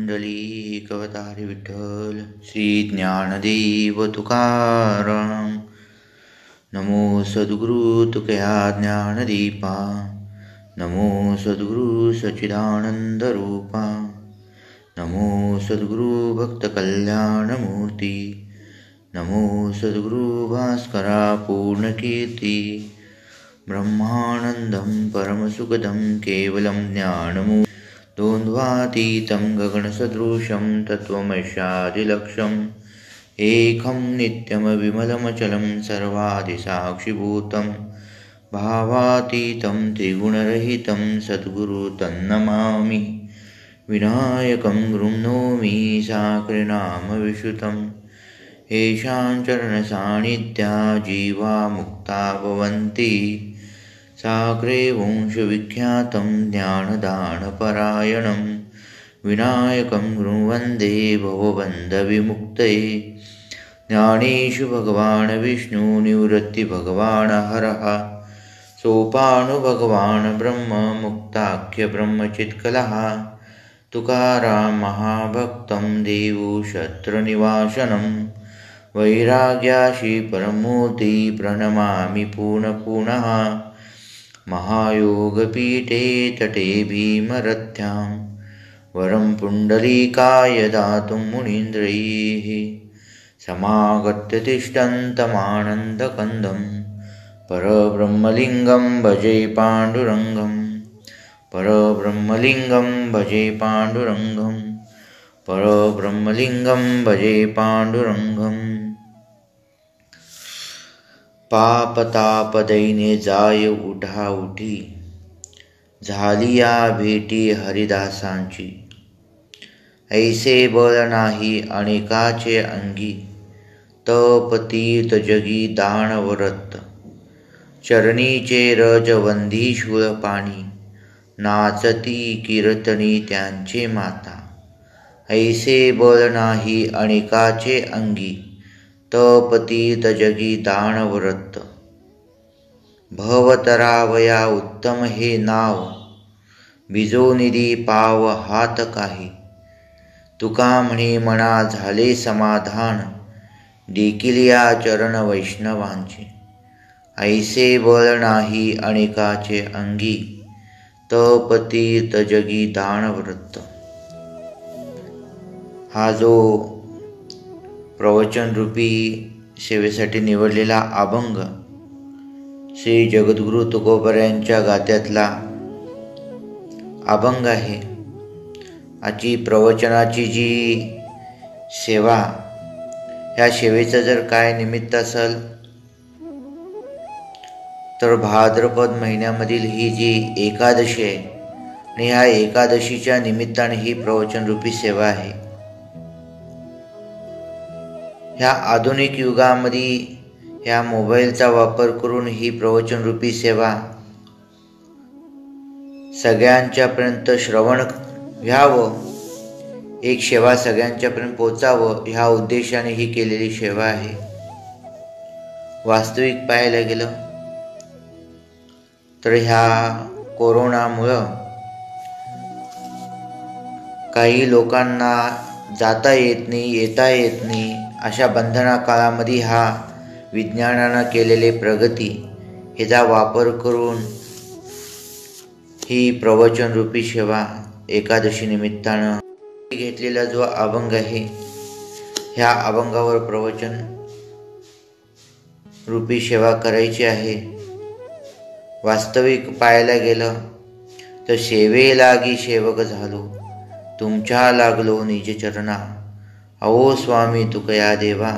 पुंडलीकवतारी विठ्ठल श्री ज्ञानदेव तुकाराम। नमो सद्गुरु तुकया ज्ञानदीपा, नमो सद्गुरु सच्चिदानंद रूपा, नमो सद्गुरु भक्त कल्याणमूर्ती, नमो सद्गुरु भास्करा पूर्णकीर्ती। ब्रह्मानंदं परमसुखदं केवलं ज्ञानमूर्ति, द्वन्द्वातीतं गगनसदृशं तत्त्वमस्यादिलक्ष्यम्, एकं नित्यमविमलमचलं सर्वादिसाक्षिभूतं, भावातीतं त्रिगुणरहितं सद्गुरु तन्नमामि। विनायकं गुरुं नौमि साकृनामविश्रुतम्, येषां चरणसान्निध्या जीवा मुक्ता भवन्ति, साग्रे वंशविख्यातं ज्ञानदानपरायणं, विनायकं गुरुं वन्दे भवबन्धविमुक्तये। ज्ञानेषु भगवान् विष्णु, निवृत्ति भगवान् हरः, सोपानु भगवान् ब्रह्म, मुक्ताख्य ब्रह्मचित्कलः। तुकाराम महाभक्तं देवो शत्रुनिवासनं, वैराग्याशी परमूर्ति प्रणमामि पुनः। महायोगपीठे तटे भीमरथ्यां, वरं पुण्डलीकाय दातुं मुनीन्द्रैः, समागत्य तिष्ठन्तमानन्दकन्दं, परब्रह्मलिङ्गं भजे पाण्डुरङ्गं, परब्रह्मलिङ्गं भजे पाण्डुरङ्गं, परब्रह्मलिङ्गं भजे पाण्डुरङ्गम्। पापतापदैन्य जाय उठाउठी, झाली या भेटी हरिदासांची, ऐसे बळ नाही अनेकाचे अंगी, तप तीर्थ जगी दानवरत, चरणीचे रजवंधी शूळ पाणी, नाचती कीर्तनी त्यांचे माता, ऐसे बळ नाही अनेकाचे अंगी, तप तीर्थ जगी दानवरत। भवतरावया उत्तम हे नाव, बिजोनिधी पाव हात काही, तुका म्हणे मना झाले समाधान, देखिलिया चरण वैष्णवांचे, ऐसे बळ नाही अनेकाचे अंगी, तप तीर्थ जगी दानवरत। हा जो प्रवचन रूपी सेवेसाठी निवडलेला अभंग श्री जगद्गुरु तुकोबऱ्यांच्या गात्यातला अभंग आहे। आजची प्रवचनाची जी सेवा, ह्या सेवेचं जर काय निमित्त असेल तर भाद्रपद महिन्यामधील ही जी एकादशी आहे आणि ह्या एकादशीच्या निमित्ताने ही प्रवचन रूपी सेवा आहे। ह्या आधुनिक युगामध्ये ह्या मोबाईलचा वापर करून ही प्रवचन रूपी सेवा सगळ्यांच्यापर्यंत श्रवण व्हावं, एक सेवा सगळ्यांच्यापर्यंत पोचावं ह्या उद्देशाने ही केलेली सेवा आहे। वास्तविक पाहायला गेलं तर ह्या कोरोनामुळं काही लोकांना जाता येत नाही, येता येत नाही, अशा बंधना काळामध्ये हा विज्ञानानं केलेले प्रगती ह्याचा वापर करून ही प्रवचन रूपी सेवा एकादशी निमित्तानं घेतलेला जो अभंग आहे, ह्या अभंगावर प्रवचन रूपी सेवा करायची आहे। वास्तविक पाहायला गेलं तर सेवे लागी सेवक झालो, तुमच्या लागलो निज चरणा, अहो स्वामी तुकया देवा,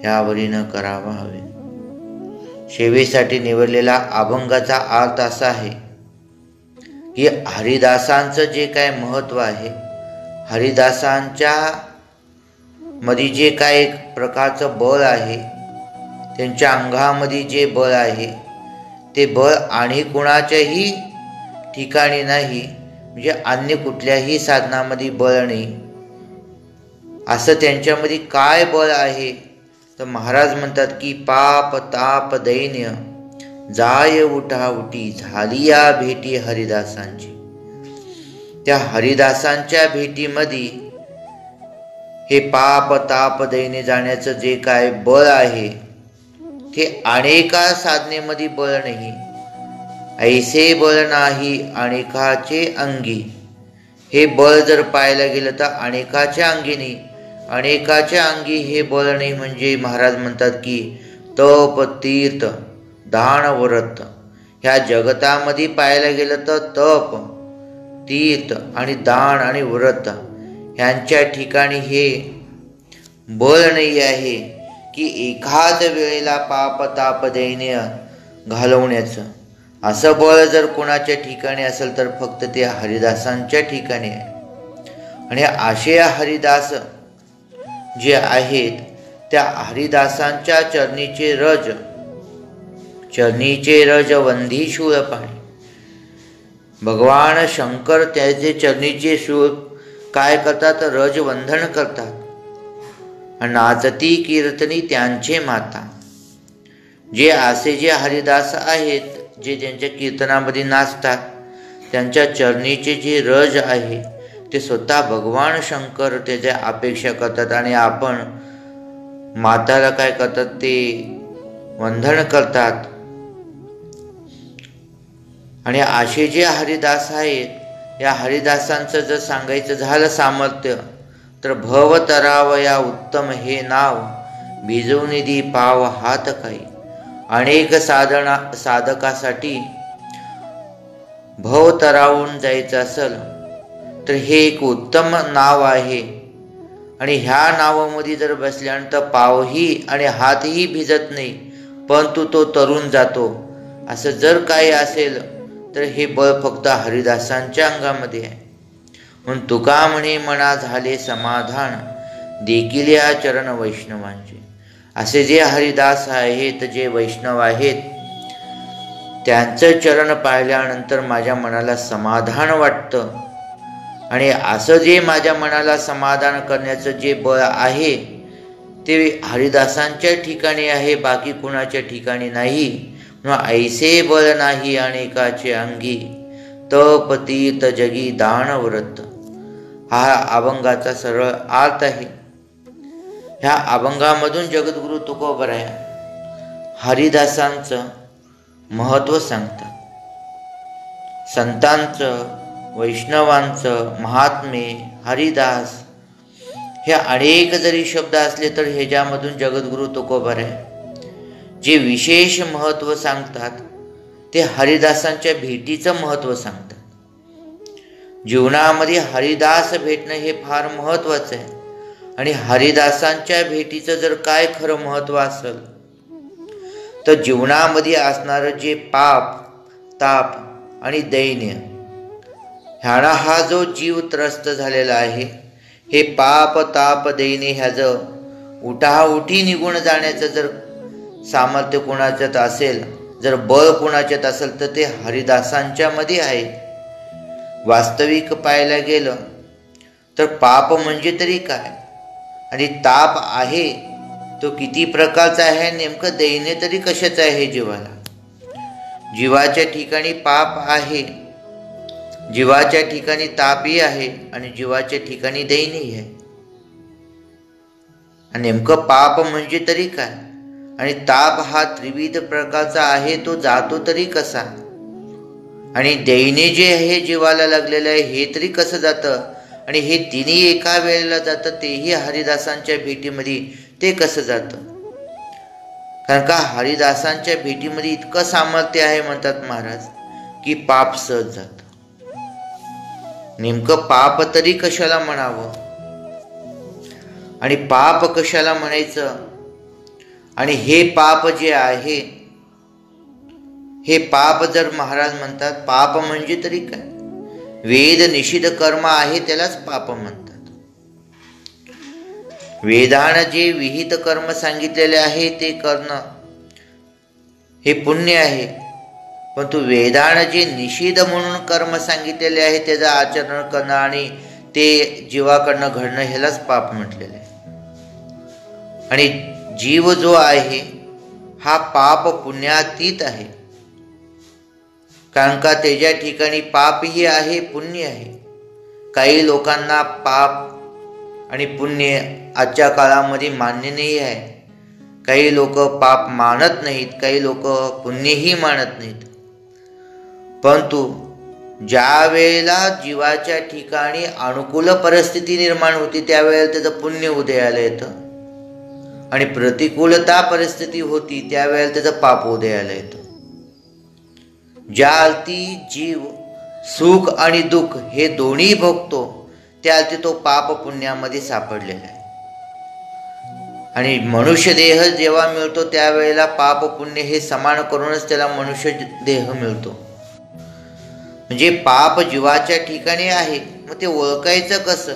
यावरी न करावा हवे। सेवेसाठी निवडलेला अभंगाचा अर्थ असा आहे की हरिदासांचं जे काय महत्त्व आहे, हरिदासांच्या मध्ये जे काय एक प्रकारचं बळ आहे, त्यांच्या अंगामध्ये जे बळ आहे ते बळ आणि कुणाच्याही ठिकाणी नाही, म्हणजे अन्य कुठल्याही साधनामध्ये बळ नाही। असं त्यांच्यामध्ये काय बळ आहे तर महाराज म्हणतात की पाप ताप दैन्य जाय उठाउठी, झाली या भेटी हरिदासांची। त्या हरिदासांच्या भेटीमध्ये हे पाप ताप दैन्य जाण्याचं जे काय बळ आहे ते अनेका साधनेमध्ये बळ नाही. ऐसे बळ नाही अनेकाचे अंगी. हे बळ जर पाहायला गेलं तर अनेकाच्या अंगी नाही. अनेकाच्या अंगी हे बळ नाही म्हणजे महाराज म्हणतात की तप तीर्थ दान व्रत ह्या जगतामध्ये पाहायला गेलं तर तप तीर्थ आणि दान आणि व्रत ह्यांच्या ठिकाणी हे बळ नाही आहे की एकाच वेळेला पाप ताप दैन्य घालवण्याचं. असं बळ जर कोणाच्या ठिकाणी असेल तर फक्त ते हरिदासांच्या ठिकाणी आहे. आणि असे हरिदास जे आहेत त्या हरिदासांच्या चरणीचे रज वंधी शूळ पाणी. भगवान शंकर त्याचे चरणीचे शूळ काय करतात? रजवंधन करतात. नाचती कीर्तनी त्यांचे माता. जे असे जे हरिदास आहेत जे ज्यांच्या कीर्तनामध्ये नाचतात त्यांच्या चरणीचे जे रज आहे ते स्वतः भगवान शंकर त्याच्या अपेक्षा करतात आणि आपण माताला काय करतात? ते वंदन करतात. आणि असे जे हरिदास आहेत या हरिदासांचं जर सांगायचं झालं सामर्थ्य तर भव तरावया उत्तम हे नाव भिजवनिधी पाव हात काही. अनेक साधकासाठी भव तरावून जायचं असेल तर हे एक उत्तम नाव आहे. आणि ह्या नावामध्ये जर बसल्यानंतर पावही आणि हातही भिजत नाही परंतु तो तरुण जातो. असं जर काही असेल तर हे बळ फक्त हरिदासांच्या अंगामध्ये आहे. म्हणून तुका म्हणे मना झाले समाधान देखील या चरण वैष्णवांचे. असे जे हरिदास आहेत जे वैष्णव आहेत त्यांचं चरण पाहिल्यानंतर माझ्या मनाला समाधान वाटतं. आणि असं जे माझ्या मनाला समाधान करण्याचं जे बळ आहे ते हरिदासांच्या ठिकाणी आहे, बाकी कुणाच्या ठिकाणी नाही. म्हणून ऐसे बळ नाही अनेकाचे अंगी तप तीर्थ जगी दान व्रत. हा अभंगाचा सरळ अर्थ आहे. ह्या अभंगामधून जगद्गुरु तुकोबराय हरिदासांचं महत्त्व सांगतात. संतांचं वैष्णवांचं महात्मे हरिदास हे अनेक जरी शब्द असले तर ह्याच्यामधून जगद्गुरु तुकोबराय जे विशेष महत्त्व सांगतात ते हरिदासांच्या भेटीचं महत्त्व सांगतात. जीवनामध्ये हरिदास भेटणं हे फार महत्त्वाचं आहे. आणि हरिदासांच्या भेटीचं जर काय खरं महत्त्व असेल तर जीवनामध्ये असणारं जे पाप ताप आणि दैन्य ह्याला हा जो जीव त्रस्त झालेला आहे हे पाप ताप दैन्य ह्याचं उठाउठी निघून जाण्याचं जर सामर्थ्य कोणाच्यात असेल जर बळ कोणाच्यात असेल तर ते हरिदासांच्या मध्ये आहे. वास्तविक पाहायला गेलं तर पाप म्हणजे तरी काय आणि ताप आहे तो किती प्रकारचा आहे, नेमकं दैन्य तरी कशाचं आहे जीवाला. जीवाच्या ठिकाणी पाप आहे, जीवाच्या ठिकाणी तापही आहे आणि जीवाच्या ठिकाणी दैन्यही आहे. आणि नेमकं पाप म्हणजे तरी काय आणि ताप हा त्रिविध प्रकारचा आहे तो जातो तरी कसा आणि दैन्य जे आहे जीवाला लागलेलं आहे हे तरी कसं जातं आणि हे तिन्ही एका वेळेला जातं तेही हरिदासांच्या भेटीमध्ये ते कसं जातं. कारण का हरिदासांच्या भेटीमध्ये इतकं सामर्थ्य आहे म्हणतात महाराज की पाप सहज जातं. नेमकं पाप तरी कशाला म्हणावं आणि पाप कशाला म्हणायचं. आणि हे पाप जे आहे हे पाप जर महाराज म्हणतात पाप म्हणजे तरी काय, वेद निषिद्ध कर्म आहे त्यालाच पाप म्हणतात. वेदानं जे विहित कर्म सांगितलेले आहे ते करणं हे पुण्य आहे, परंतु वेदानं जे निषिद्ध म्हणून कर्म सांगितलेले आहे त्याचं आचरण करणं आणि ते जीवाकडनं घडणं ह्यालाच पाप म्हटलेलं आहे. आणि जीव जो आहे हा पाप पुण्यातीत आहे, कारण का त्याच्या ठिकाणी पापही आहे पुण्य आहे. काही लोकांना पाप आणि पुण्य आजच्या काळामध्ये मान्य नाही आहे. काही लोक पाप मानत नाहीत, काही लोक पुण्यही मानत नाहीत. परंतु ज्या वेळेला जीवाच्या ठिकाणी अनुकूल परिस्थिती निर्माण होती त्यावेळेला त्याचं पुण्य उदयाला येतं, आणि प्रतिकूलता परिस्थिती होती त्यावेळेला त्याचं पाप उदयाला येतं. ज्या अर्थी जीव सुख आणि दुःख हे दोन्ही भोगतो त्या अर्थी तो पाप पुण्यामध्ये सापडलेला आहे. आणि मनुष्य देह जेव्हा मिळतो त्यावेळेला पाप पुण्य हे समान करूनच त्याला मनुष्य देह मिळतो. म्हणजे पाप जीवाच्या ठिकाणी आहे, मग ते ओळखायचं कसं?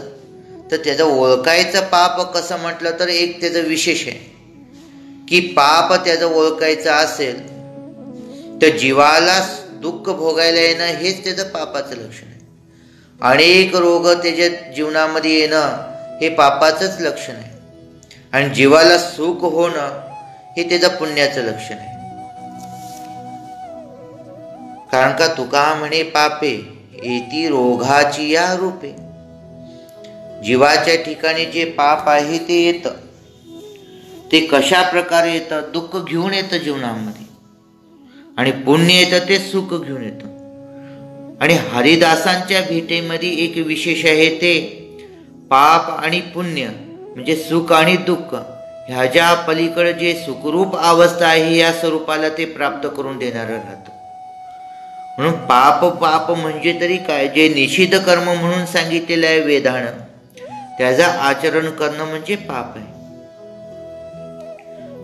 तर त्याचं ओळखायचं पाप कसं म्हटलं तर एक त्याचं विशेष आहे की पाप त्याचं ओळखायचं असेल तर जीवाला दुःख भोगायला येणं हेच त्याचं पापाचं लक्षण आहे. अनेक रोग त्याच्या जीवनामध्ये येणं हे पापाचंच लक्षण आहे, आणि जीवाला सुख होणं हे त्याचं पुण्याचं लक्षण आहे. कारण का तुका म्हणे पापे येती रोगाची या रूपे. जीवाच्या ठिकाणी जे पाप आहे ते येतं, ते कशा प्रकारे येतं? दुःख घेऊन येतं जीवनामध्ये, आणि पुण्य येतं ते सुख घेऊन येतं. आणि हरिदासांच्या भेटीमध्ये एक विशेष आहे, ते पाप आणि पुण्य म्हणजे सुख आणि दुःख ह्याच्या पलीकडे जे सुखरूप अवस्था आहे या स्वरूपाला ते प्राप्त करून देणारं राहतं. म्हणून पाप म्हणजे तरी काय? जे निषिद्ध कर्म म्हणून सांगितलेलं आहे वेदानं, त्याचं आचरण करणं म्हणजे पाप आहे.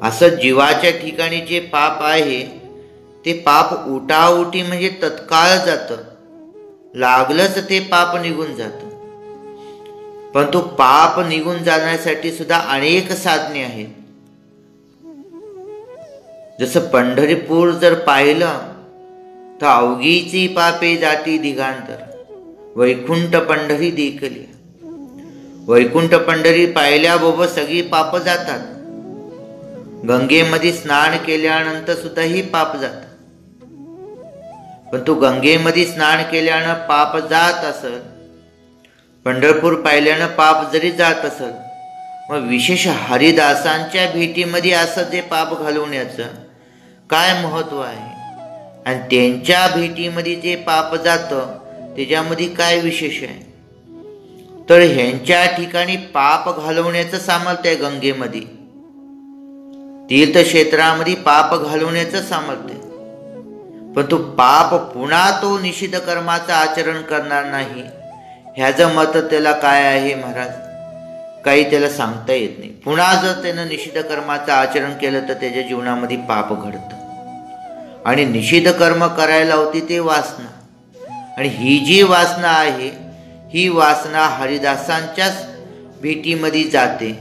असं जीवाच्या ठिकाणी जे पाप आहे ते पाप उठाउठी म्हणजे तत्काळ जातं, लागलंच ते पाप निघून जातं. परंतु पाप निघून जाण्यासाठी सुद्धा अनेक साधने आहेत. जसं पंढरपूर जर पाहिलं तर अवघीची पापे जाती दिगांतर, वैकुंठ पंढरी देखली. वैकुंठ पंढरी पाहिल्याबरोबर सगळी पाप जातात. गंगेमध्ये स्नान केल्यानंतर सुद्धा ही पाप जातात. पण तू गंगेमध्ये स्नान केल्यानं पाप जात असेल, पंढरपूर पाहिल्यानं पाप जरी जात असेल, मग विशेष हरिदासांच्या भेटीमध्ये असं जे पाप घालवण्याचं काय महत्व आहे? आणि त्यांच्या भेटीमध्ये जे पाप जातं त्याच्यामध्ये काय विशेष आहे? तर ह्यांच्या ठिकाणी पाप घालवण्याचं सामर्थ्य आहे. गंगेमध्ये तीर्थक्षेत्रामध्ये पाप घालवण्याचं सामर्थ्य, पण तो पाप पुन्हा तो निषिद्ध कर्माचं आचरण करणार नाही ह्याचं मत त्याला काय आहे महाराज? काही त्याला सांगता येत नाही. पुन्हा जर त्यानं निषिद्ध कर्माचं आचरण केलं तर त्याच्या जीवनामध्ये पाप घडतं, आणि निषिद्ध कर्म करायला होती ते वासना, आणि ही जी वासना आहे ही वासना हरिदासांच्याच भेटीमध्ये जाते.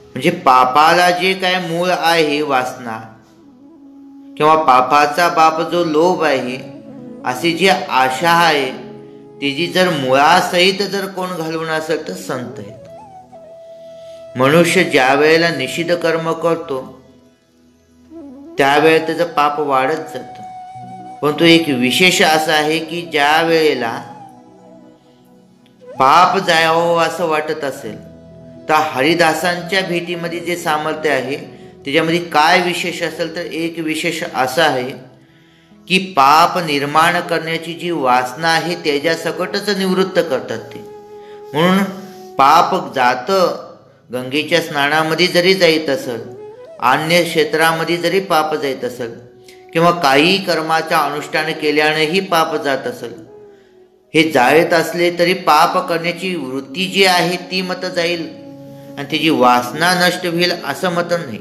म्हणजे पापाला जे काय मूळ आहे वासना किंवा पापाचा बाप जो लोभ आहे, अशी जी आशा आहे त्याची जर मुळासहित जर कोण घालवून असेल तर संत आहेत. मनुष्य ज्या वेळेला निषिद्ध कर्म करतो त्यावेळेला त्याचं पाप वाढत जातं. परंतु एक विशेष असं आहे की ज्या वेळेला पाप जावं असं वाटत असेल तर हरिदासांच्या भेटीमध्ये जे सामर्थ्य आहे त्याच्यामध्ये काय विशेष असेल तर एक विशेष असं आहे की पाप निर्माण करण्याची जी वासना आहे त्याच्या सकटच निवृत्त करतात ते. म्हणून पाप जातं. गंगेच्या स्नानामध्ये जरी जाईत असेल, अन्य क्षेत्रामध्ये जरी पाप जात असेल, किंवा काही कर्माचं अनुष्ठान केल्यानेही पाप जात असेल, हे जायत असले तरी पाप करण्याची वृत्ती जी आहे ती मत जाईल आणि त्याची वासना नष्ट होईल असं मत नाही.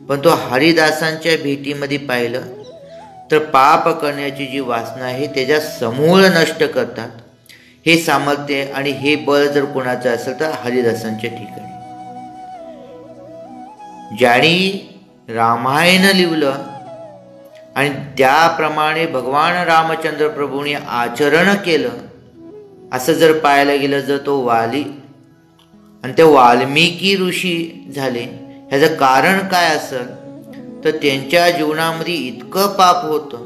पण तो हरिदासांच्या भेटीमध्ये पाहिलं तर पाप करण्याची जी वासना आहे त्याच्या समूळ नष्ट करतात. हे सामर्थ्य आणि हे बळ जर कोणाचं असेल तर हरिदासांच्या ठिकाणी. ज्यांनी रामायण लिहिलं आणि त्याप्रमाणे भगवान रामचंद्र प्रभूंनी आचरण केलं असं जर पाहायला गेलं, जर तो वाली आणि ते वाल्मिकी ऋषी झाले, ह्याचं कारण काय असेल तर त्यांच्या जीवनामध्ये इतकं पाप होतं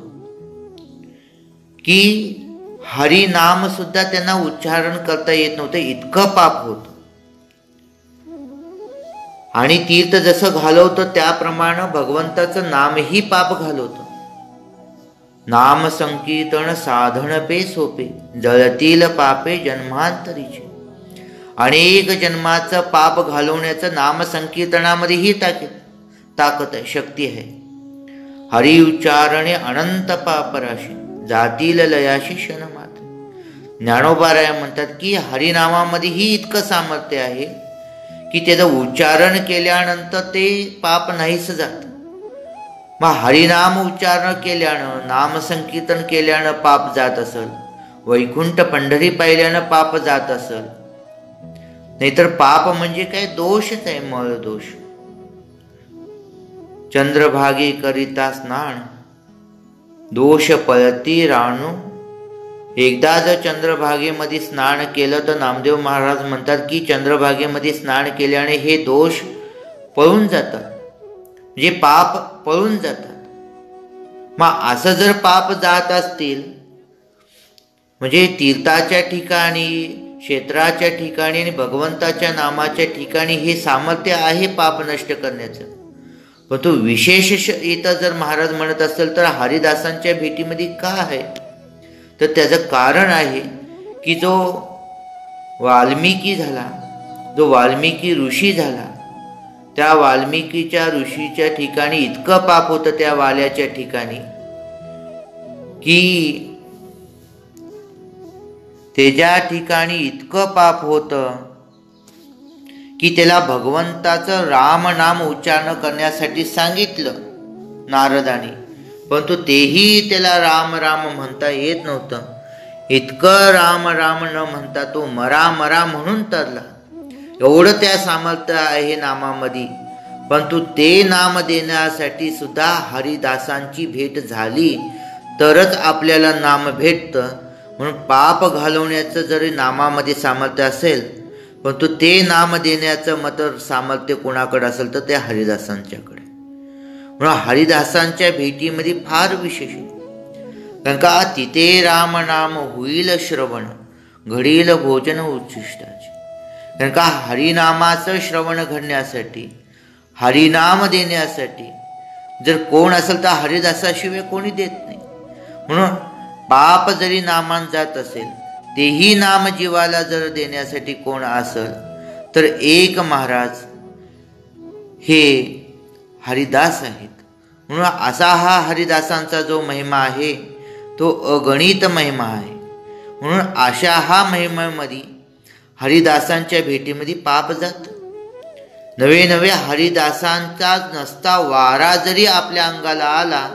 की हरिनाम सुद्धा त्यांना उच्चारण करता येत नव्हतं, इतकं पाप होतं. आणि तीर्थ जसं घालवतं त्याप्रमाणे भगवंताचं नामही पाप घालवतं. नाम संकीर्तन साधन पे सोपे, जळतील पापे जन्मांतरीचे. अनेक जन्माचं पाप घालवण्याचं नाम संकीर्तनामध्येही ताकद आहे, शक्ती आहे. हरी उच्चारणे अनंत पापराशी, जातील लयाशी क्षण मात्र. ज्ञानोबाराय म्हणतात की हरिनामामध्येही इतकं सामर्थ्य आहे की त्याचं उच्चारण केल्यानंतर ते पाप नाहीस जात. मग हरिनाम उच्चारण केल्यानं, नामसंकीर्तन केल्यानं पाप जात असेल, वैकुंठ पंढरी पाहिल्यानं पाप जात असेल, नाहीतर पाप म्हणजे काय, दोषच आहे, मळ दोष. चंद्रभागे करिता स्नान, दोष पळती राणू. एकदा जर चंद्रभागेमध्ये स्नान केलं तर नामदेव महाराज म्हणतात की चंद्रभागेमध्ये स्नान केल्याने हे दोष पळून जातात, म्हणजे पाप पळून जातात. मग असं जर पाप जात असतील, म्हणजे तीर्थाच्या ठिकाणी, क्षेत्राच्या ठिकाणी आणि भगवंताच्या नामाच्या ठिकाणी हे सामर्थ्य आहे पाप नष्ट करण्याचं. पण तो विशेष इथं जर महाराज म्हणत असेल तर हरिदासांच्या भेटीमध्ये का आहे, तर त्याचं कारण आहे की जो वाल्मिकी झाला, जो वाल्मिकी ऋषी झाला, त्या वाल्मिकीच्या ऋषीच्या ठिकाणी इतकं पाप होतं त्या वाल्याच्या ठिकाणी की त्याच्या ठिकाणी इतकं पाप होतं की त्याला भगवंताचं राम नाम उच्चारण करण्यासाठी सांगितलं नारदाने, परंतु तेही त्याला राम राम म्हणता येत नव्हतं. इतकं राम राम न म्हणता तो मरा मरा म्हणून तरला. एवढं त्या सामर्थ्य आहे नामामध्ये. परंतु ते नाम देण्यासाठी सुद्धा हरिदासांची भेट झाली तरच आपल्याला नाम भेटतं. म्हणून पाप घालवण्याचं जरी नामामध्ये सामर्थ्य असेल, परंतु ते नाम देण्याचं मात्र सामर्थ्य कोणाकडे असेल तर त्या हरिदासांच्याकडे. म्हणून हरिदासांच्या भेटीमध्ये फार विशेष आहे. कारण का तिथे राम नाम होईल श्रवण, घडील भोजन उच्छिष्टाचे. कारण का हरिनामाचं श्रवण घडण्यासाठी, हरिनाम देण्यासाठी जर कोण असेल तर हरिदासाशिवाय कोणी देत नाही. म्हणून पाप जरी नामान जात असेल, तेही नाम जीवाला जर देण्यासाठी कोण असेल तर एक महाराज हे हरिदास आहेत. म्हणून असा हा हरिदासांचा जो महिमा आहे तो अगणित महिमा आहे. म्हणून अशा हा महिमेमध्ये हरिदासांच्या भेटीमध्ये पाप जात. नवे नवे हरिदासांचा नसता वारा जरी आपल्या अंगाला आला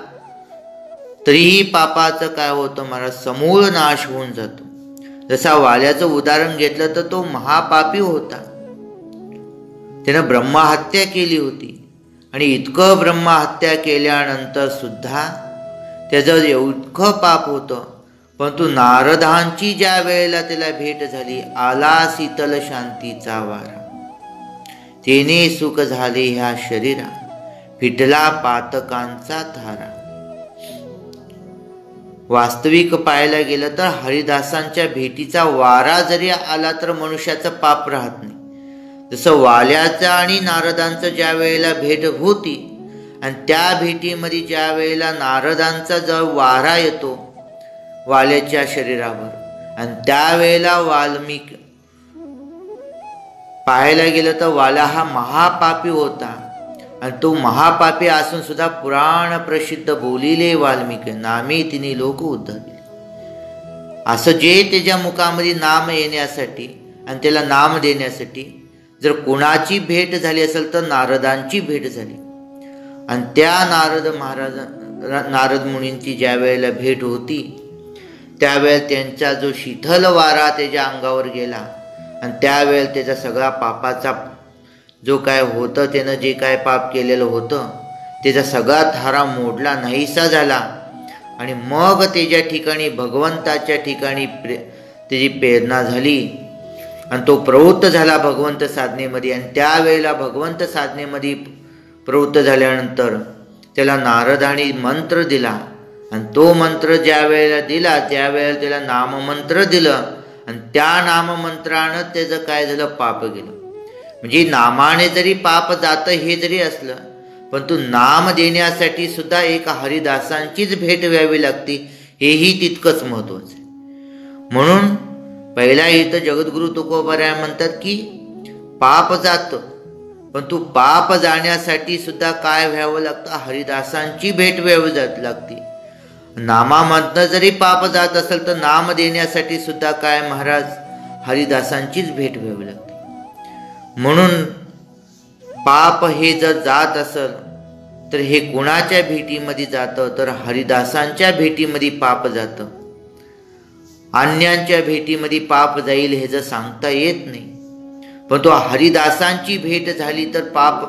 तरीही पापाचं काय होतं महाराज, समूळ नाश होऊन जातो. जसा वाल्याचं उदाहरण घेतलं तर तो महापापी होता, त्यानं ब्रह्महत्या केली होती. आणि इतकं ब्रह्महत्या केल्यानंतर सुद्धा त्याचं इतकं पाप होतं. परंतु नारदांची ज्या वेळेला त्याला भेट झाली, आला शीतल शांतीचा वारा, तेने सुख झाले ह्या शरीरा, फिटला पातकांचा थारा. वास्तविक पाहायला गेलं तर हरिदासांच्या भेटीचा वारा जरी आला तर मनुष्याचं पाप राहत नाही. जसं वाल्याचा आणि नारदांचं ज्या वेळेला भेट होती आणि त्या भेटीमध्ये ज्या वेळेला नारदांचा जो वारा येतो वाल्याच्या शरीरावर आणि त्यावेळेला वाल्मिकी पाहायला गेलं तर वाला हा महापापी होता. आणि तो महापापी असून सुद्धा पुराण प्रसिद्ध बोलिले वाल्मिकी, नामे तिने लोक उद्धरले. असं जे त्याच्या मुखामध्ये नाम येण्यासाठी आणि त्याला नाम देण्यासाठी जर कोणाची भेट झाली असेल तर नारदांची भेट झाली. आणि त्या नारद मुनींची ज्या वेळेला भेट होती त्यावेळेला त्यांचा जो शीतल वारा त्याच्या अंगावर गेला आणि त्यावेळेला त्याचा सगळा पापाचा जो काय होतं, त्यानं जे काय पाप केलेलं होतं त्याचा सगळा थारा मोडला, नाहीसा झाला. आणि मग त्याच्या ठिकाणी भगवंताच्या ठिकाणी त्याची प्रेरणा झाली आणि तो प्रवृत्त झाला भगवंत साधनेमध्ये. आणि त्यावेळेला भगवंत साधनेमध्ये प्रवृत्त झाल्यानंतर त्याला नारदांनी मंत्र दिला आणि तो मंत्र ज्या वेळेला दिला त्यावेळेला त्याला नाममंत्र दिलं आणि त्या नाममंत्रानं त्याचं काय झालं, पाप गेलं. म्हणजे नामाने जरी पाप जातं हे जरी असलं, परंतु नाम देण्यासाठी सुद्धा एक हरिदासांचीच भेट व्हावी लागते, हेही तितकंच महत्वाचं आहे. म्हणून पहिल्या इथं जगद्गुरु तुकोबाराय म्हणतात की पाप जातं, पण तू पाप जाण्यासाठी सुद्धा काय व्हावं लागतं, हरिदासांची भेट व्हावी लागते. नामामधनं जरी पाप जात असेल तर नाम देण्यासाठी सुद्धा काय महाराज, हरिदासांचीच भेट व्हावी लागते. म्हणून पाप हे जर जात असेल तर हे कुणाच्या भेटीमध्ये जातं, तर हरिदासांच्या भेटीमध्ये पाप जातं. अन्यांच्या भेटीमध्ये पाप जाईल हे जर सांगता येत नाही, पण तो हरिदासांची भेट झाली तर पाप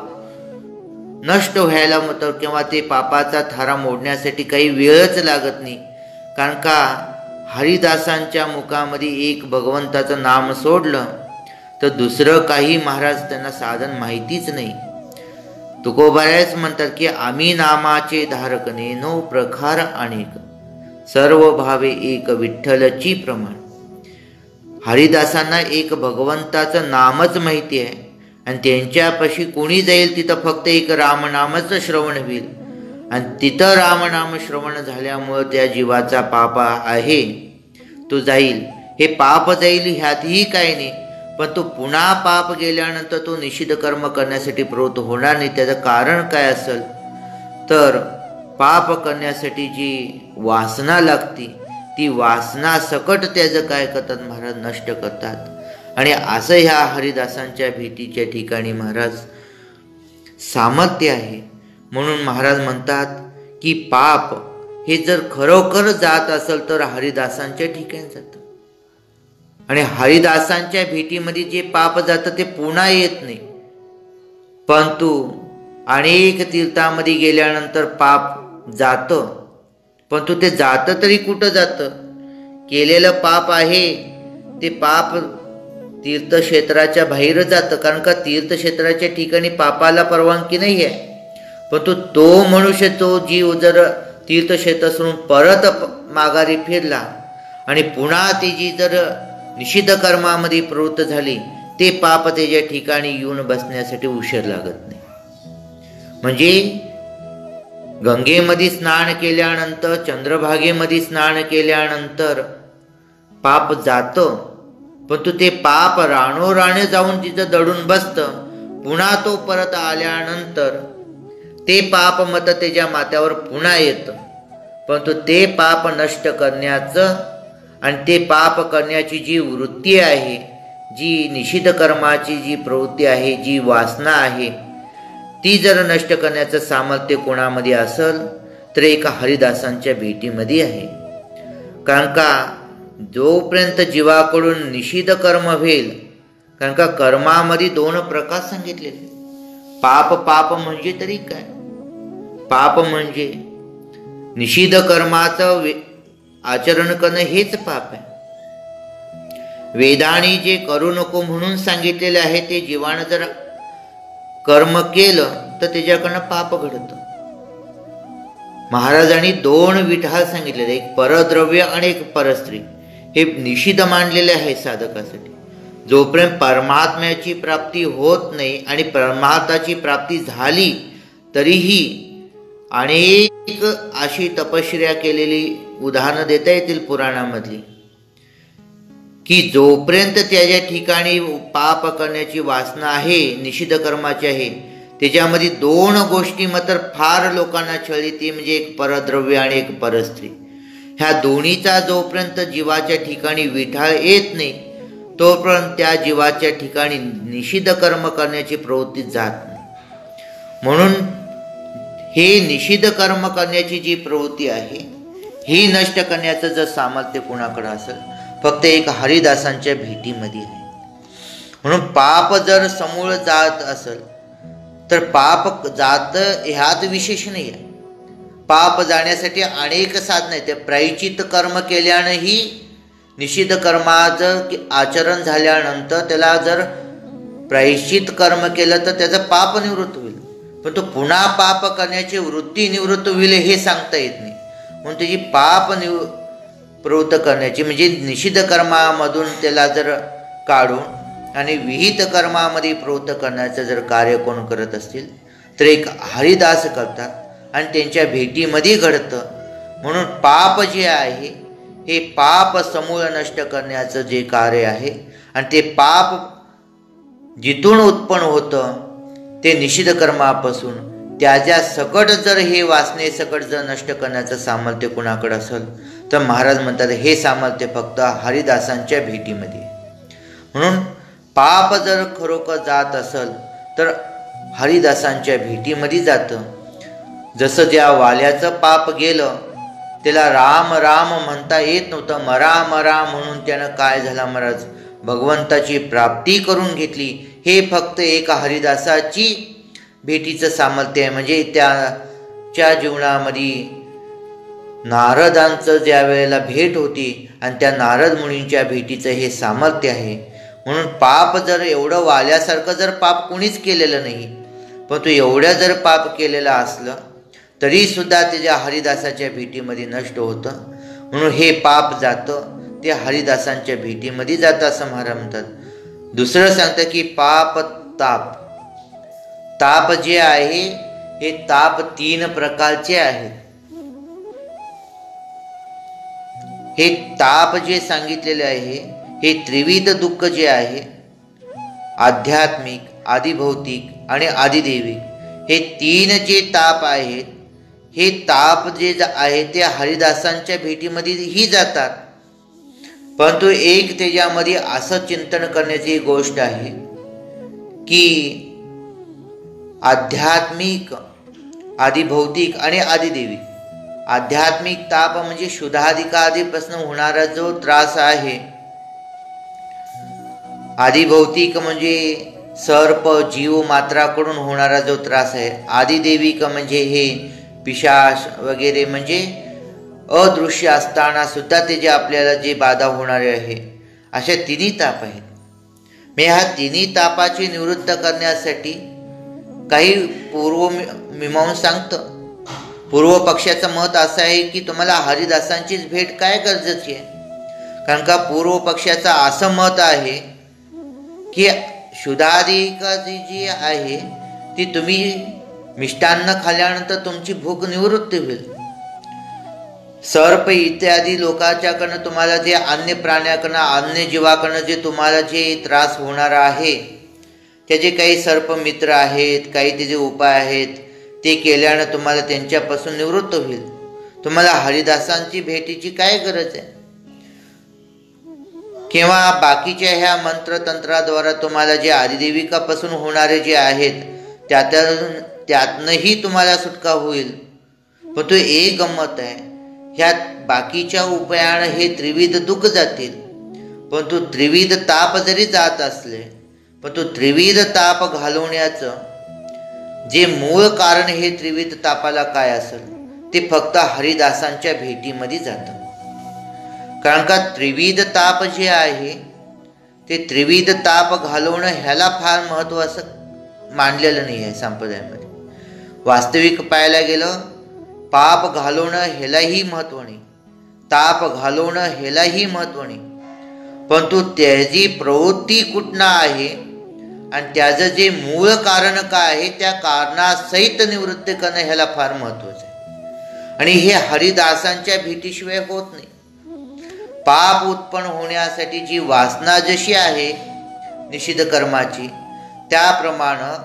नष्ट व्हायला तर किंवा ते पापाचा थारा मोडण्यासाठी काही वेळच लागत नाही. कारण का हरिदासांच्या मुखामध्ये एक भगवंताचं नाम सोडलं तर दुसरं काही महाराज त्यांना साधन माहितीच नाही. तुकोबारायच म्हणतात की आम्ही नामाचे धारकने नो प्रकार अनेक, सर्व भावे एक विठ्ठलची प्रमाण. हरिदासांना एक भगवंताचं नामच माहिती आहे आणि त्यांच्यापाशी कोणी जाईल तिथं फक्त एक रामनामच श्रवण होईल, आणि तिथं रामनाम श्रवण झाल्यामुळं त्या जीवाचा पाप आहे तो जाईल. हे पाप जाईल ह्यातही काही नाही, पण तो पुन्हा पाप गेल्यानंतर तो निषिद्ध कर्म करण्यासाठी प्रवृत्त होणार नाही. त्याचं कारण काय असेल तर पाप करण्यासाठी जी वासना लागते ती वासना सकट त्याचं काय करतात महाराज, नष्ट करतात. आणि असं ह्या हरिदासांच्या भेटीच्या ठिकाणी महाराज सामर्थ्य आहे. म्हणून महाराज म्हणतात की पाप हे जर खरोखर जात असेल तर हरिदासांच्या ठिकाणी जातं, आणि हरिदासांच्या भेटीमध्ये जे पाप जातं ते पुन्हा येत नाही. परंतु अनेक तीर्थामध्ये गेल्यानंतर पाप जातं, परंतु ते जातं तरी कुठं जातं, केलेलं पाप आहे ते पाप तीर्थक्षेत्राच्या बाहेर जातं. कारण का तीर्थक्षेत्राच्या ठिकाणी पापाला परवानगी नाही आहे, परंतु तो मनुष्य, तो जीव जर तीर्थक्षेत्र सोडून परत माघारी फिरला आणि पुन्हा ती जी जर निषिद्ध कर्मामध्ये प्रवृत्त झाली, ते पाप त्याच्या ठिकाणी येऊन बसण्यासाठी उशीर लागत नाही. म्हणजे गंगेमध्ये स्नान केल्यानंतर, चंद्रभागेमध्ये स्नान केल्यानंतर पाप जातं, परंतु ते पाप राणोराणे जाऊन तिथं दडून बसतं. पुन्हा तो परत आल्यानंतर ते पाप मत त्याच्या माथ्यावर पुन्हा येतं, परंतु ते पाप नष्ट करण्याचं आणि ते पाप करण्याची जी वृत्ती आहे, जी निषिद्ध कर्माची जी प्रवृत्ती आहे, जी वासना आहे, ती जर नष्ट करण्याचं सामर्थ्य कोणामध्ये असेल तर एका हरिदासांच्या भेटीमध्ये आहे. कारण का जोपर्यंत जीवाकडून निषिद्ध कर्म होईल, कारण का कर्मामध्ये दोन प्रकार सांगितलेले. पाप म्हणजे तरी काय, पाप म्हणजे निषिद्ध कर्माचं आचरण करणं हेच पाप आहे. वेदाने जे करू नको म्हणून सांगितलेले आहे ते जीवानं जर कर्म केलं तर त्याच्याकडनं पाप घडतं. महाराजांनी दोन विठाळ सांगितलेले, एक परद्रव्य आणि एक परस्त्री. हे निषिद्ध मानलेले आहे साधकासाठी. जोपर्यंत परमात्म्याची प्राप्ती होत नाही आणि परमात्म्याची प्राप्ती झाली तरीही अनेक अशी तपश्चर्या केलेली उदाहरणं देता येतील पुराणामधली, की जोपर्यंत त्याच्या ठिकाणी पाप करण्याची वासना आहे, निषिद्ध कर्माची आहे, त्याच्यामध्ये दोन गोष्टी मात्र फार लोकांना छळली, ती म्हणजे एक परद्रव्य आणि एक परस्त्री. ह्या दोन्हीचा जोपर्यंत जीवाच्या ठिकाणी विठाळ येत नाही तोपर्यंत त्या जीवाच्या ठिकाणी निषिद्ध कर्म करण्याची प्रवृत्ती जात नाही. म्हणून हे निषिद्ध कर्म करण्याची जी प्रवृत्ती आहे ही नष्ट करण्याचं जर सामर्थ्य कुणाकडे असेल, फक्त एक हरिदासांच्या भेटीमध्ये आहे. म्हणून पाप जर समूळ जात असेल तर पाप जात ह्यात विशेष नाही आहे. पाप जाण्यासाठी अनेक साधनं आहेत. प्रायश्चित्त कर्म केल्यानंही निषिद्ध कर्माचं आचरण झाल्यानंतर त्याला जर प्रायश्चित्त कर्म केलं तर त्याचं पाप निवृत्त होईल, पण तो पुन्हा पाप करण्याची वृत्ती निवृत्त होईल हे सांगता येत नाही. म्हणून त्याची पाप प्रवृत्त करण्याची म्हणजे निषिद्ध कर्मामधून त्याला जर काढून आणि विहित कर्मामध्ये प्रवृत्त करण्याचं जर कार्य कोण करत असतील तर एक हरिदास करतात आणि त्यांच्या भेटीमध्ये घडतं. म्हणून पाप जे आहे हे पाप समूळ नष्ट करण्याचं जे कार्य आहे आणि ते पाप जिथून उत्पन्न होतं ते निषिद्ध कर्मापासून त्याच्या सकट जर हे वासने सकट जर नष्ट करण्याचं सामर्थ्य कुणाकडे असेल तर महाराज म्हणतात हे सामर्थ्य फक्त हरिदासांच्या भेटीमध्ये. म्हणून पाप जर खरोखर जात असेल तर हरिदासांच्या भेटीमध्ये जातं. जसं ज्या वाल्याचं पाप गेलं त्याला राम राम म्हणता येत नव्हतं, मरा मरा म्हणून त्यानं काय झाला महाराज भगवंताची प्राप्ती करून घेतली. हे फक्त एका हरिदासाची भेटीचं सामर्थ्य आहे. म्हणजे त्याच्या जीवनामध्ये नारदांचं ज्या वेळेला भेट होती आणि त्या नारद मुनींच्या भेटीचं हे सामर्थ्य आहे. म्हणून पाप जर एवढं वाल्यासारखं जर पाप कुणीच केलेलं नाही पण तो एवढं जर पाप केलेलं असलं तरी सुद्धा त्याच्या हरिदासाच्या भेटीमध्ये नष्ट होतं. म्हणून हे पाप जातं ते हरिदासांच्या भेटीमध्ये जातं असं महाराज म्हणतात. दुसरं सांगतं की पाप ताप. ताप जे आहे हे ताप 3 प्रकारचे आहेत. हे ताप जे सांगितलेले आहे हे त्रिविध दुःख जे आहे आध्यात्मिक, आदिभौतिक आणि आदिदैविक हे 3 जे ताप आहेत हे ताप जे आहे ते हरिदासांच्या भेटीमध्ये ही जातात. परंतु एक त्याच्यामध्ये असं चिंतन करण्याची गोष्ट आहे की आध्यात्मिक, आदिभौतिक आणि आदिदैविक. आध्यात्मिक ताप म्हणजे शुद्धाधिकादीपासून होणारा जो त्रास आहे. आदिभौतिक म्हणजे सर्प जीव मात्राकडून होणारा जो त्रास आहे. आदिदैविक म्हणजे हे पिशाच वगैरे म्हणजे अदृश्य असताना सुद्धा ते जे आपल्याला जे बाधा होणारे आहे अशा 3 ताप आहेत. मी ह्या 3 तापाची निवृत्त करण्यासाठी काही पूर्वमीमांसा सांगतं. पूर्व पक्षाचं मत असं आहे की तुम्हाला हरिदासांचीच भेट काय गरजेची आहे. कारण का पूर्व पक्षाचं असं मत आहे की शुद्धाधिकाची जी आहे ती तुम्ही मिष्टान्न खाल्ल्यानंतर तुमची भूक निवृत्ती होईल. सर्प इत्यादी लोकांच्याकडनं तुम्हाला जे अन्य प्राण्याकडनं अन्य जीवाकडनं जे तुम्हाला जे त्रास होणार आहे त्याचे काही सर्प मित्र आहेत, काही त्याचे उपाय आहेत, ते केल्यानं तुम्हाला त्यांच्यापासून निवृत्त होईल. तुम्हाला हरिदासांची भेटीची काय गरज आहे. किंवा बाकीच्या ह्या मंत्रतंत्राद्वारा तुम्हाला जे आदिदेविकापासून होणारे जे आहेत त्यातनंही तुम्हाला सुटका होईल. पण तो एक गंमत आहे, ह्यात बाकीच्या उपायानं हे त्रिविध दुःख जातील. पण तो त्रिविध ताप जरी जात असले पण तो त्रिविध ताप घालवण्याचं जे मूळ कारण हे त्रिविध तापाला काय असेल ते फक्त हरिदासांच्या भेटीमध्ये जातं. कारण का त्रिविध ताप जे आहे ते त्रिविध ताप घालवणं ह्याला फार महत्त्व असं मानलेलं नाही आहे संप्रदायामध्ये. वास्तविक पाहायला गेलं पाप घालवणं ह्यालाही महत्त्व नाही, ताप घालवणं ह्यालाही महत्त्व नाही. परंतु त्याची प्रवृत्ती कुठनं आहे आणि त्याचं जे मूळ कारण काय आहे त्या कारणासहित निवृत्ती करणं ह्याला फार महत्त्वाचं आहे. आणि हे हरिदासांच्या भेटीशिवाय होत नाही. पाप उत्पन्न होण्यासाठी जी वासना जशी आहे निषिद्ध कर्माची त्याप्रमाणे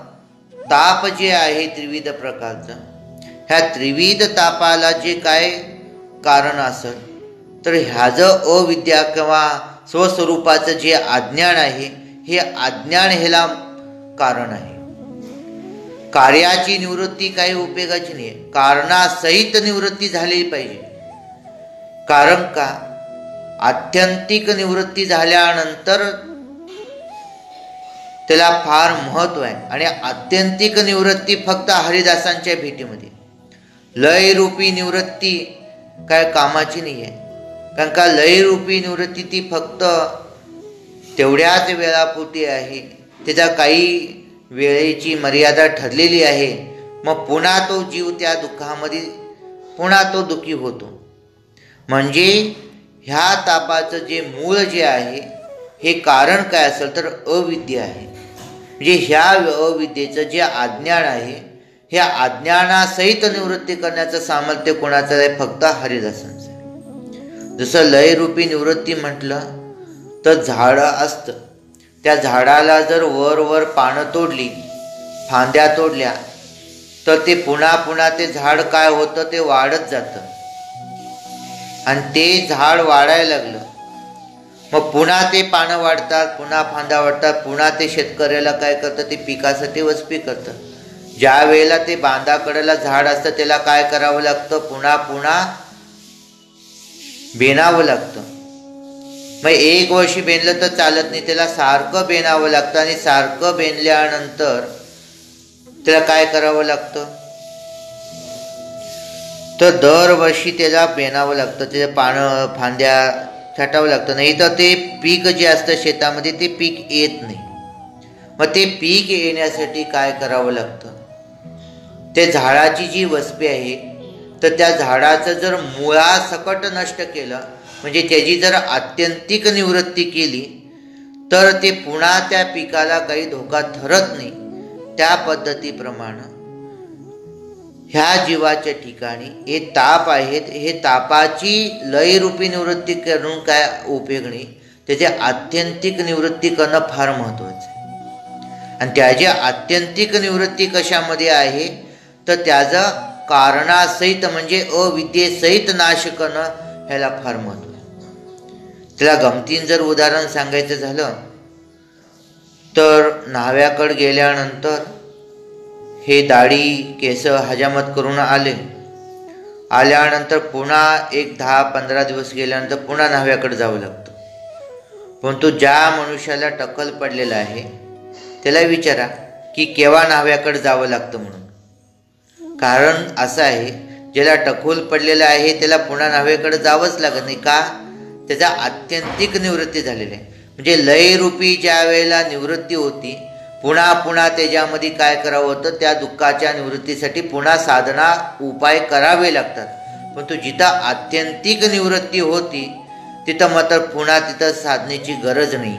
ताप जे आहे त्रिविध प्रकारचं, ह्या त्रिविध तापाला जे काय कारण असेल तर ह्याचं अविद्या किंवा स्वस्वरूपाचं जे अज्ञान आहे हे अज्ञान ह्याला कारण आहे. कार्याची निवृत्ती काही उपयोगाची नाही, कारणासहित निवृत्ती झाली पाहिजे. कारण का आत्यंतिक निवृत्ती झाल्यानंतर त्याला फार महत्व आहे. आणि आत्यंतिक निवृत्ती फक्त हरिदासांच्या भेटीमध्ये. लयरूपी निवृत्ती काय कामाची नाही आहे. कारण का लयरूपी निवृत्ती ती फक्त तेवढ्याच वेळापुरती आहे, त्याचा काही वेळेची मर्यादा ठरलेली आहे. मग पुन्हा तो जीव त्या दुःखामध्ये पुन्हा तो दुःखी होतो. म्हणजे ह्या तापाचं जे मूळ जे आहे हे कारण काय असेल तर अविद्या आहे. म्हणजे ह्या अविद्येचं जे अज्ञान आहे, ह्या अज्ञानासहित निवृत्ती करण्याचं सामर्थ्य कोणाचं आहे? फक्त हरिदासांचं आहे. जसं लयरूपी निवृत्ती म्हटलं तर झाडं असतं, त्या झाडाला जर वर पानं तोडली, फांद्या तोडल्या, तर ते पुन्हा ते झाड काय होतं? ते वाढत जातं. आणि ते झाड वाढायला लागलं, मग पुन्हा ते पानं वाढतात, पुन्हा फांद्या वाढतात, पुन्हा ते शेतकऱ्याला काय करतं? ते पिकासाठी वसपी करतं. ज्या वेळेला ते बांधाकडेला झाड असतं त्याला काय करावं लागतं? पुन्हा बेनावं लागतं. मग एक वर्षी बेनलं तर चालत नाही, त्याला सारखं बेनावं लागतं. आणि सारखं बेनल्यानंतर त्याला काय करावं लागतं? तर दरवर्षी त्याला बेनावं लागतं, त्याच्या पानं फांद्या छाटावं लागतं. नाही तर ते पीक जे असतं शेतामध्ये ते पीक येत नाही. मग ते पीक येण्यासाठी काय करावं लागतं? त्या झाडाची जी वसपी आहे, तर त्या झाडाचं जर मुळासकट नष्ट केलं, म्हणजे त्याची जर आत्यंतिक निवृत्ती केली, तर ते पुन्हा त्या पिकाला काही धोका ठरत नाही. त्या पद्धतीप्रमाणे ह्या जीवाच्या ठिकाणी हे ताप आहेत, हे तापाची लयरूपी निवृत्ती करून काय उपयोग नाही. त्याची आत्यंतिक निवृत्ती करणं फार महत्त्वाचं आहे. आणि त्याची आत्यंतिक निवृत्ती कशामध्ये आहे? तर त्याचं कारणासहित म्हणजे अविद्येसहित नाश करणं ह्याला फार महत्त्व आहे. त्याला गमतीन जर उदाहरण सांगायचं झालं तर न्हाव्याकडे गेल्यानंतर हे दाढी केस हजामत करून आल्यानंतर पुन्हा एक 10-15 दिवस गेल्यानंतर पुन्हा न्हाव्याकडे जावं लागतं. परंतु ज्या मनुष्याला टक्कल पडलेला आहे त्याला विचारा की केव्हा न्हाव्याकडे जावं लागतं म्हणून. कारण असं आहे, ज्याला टकोल पडलेला आहे त्याला पुन्हा न्हाव्याकडे जावंच लागत नाही. का? त्याचा आत्यंतिक निवृत्ती झालेली आहे. म्हणजे लयरूपी ज्या वेळेला निवृत्ती होती, पुन्हा त्याच्यामध्ये काय करावं होतं? त्या दुःखाच्या निवृत्तीसाठी पुन्हा साधना उपाय करावे लागतात. परंतु जिथं आत्यंतिक निवृत्ती होती तिथं मात्र पुन्हा तिथं साधनेची गरज नाही.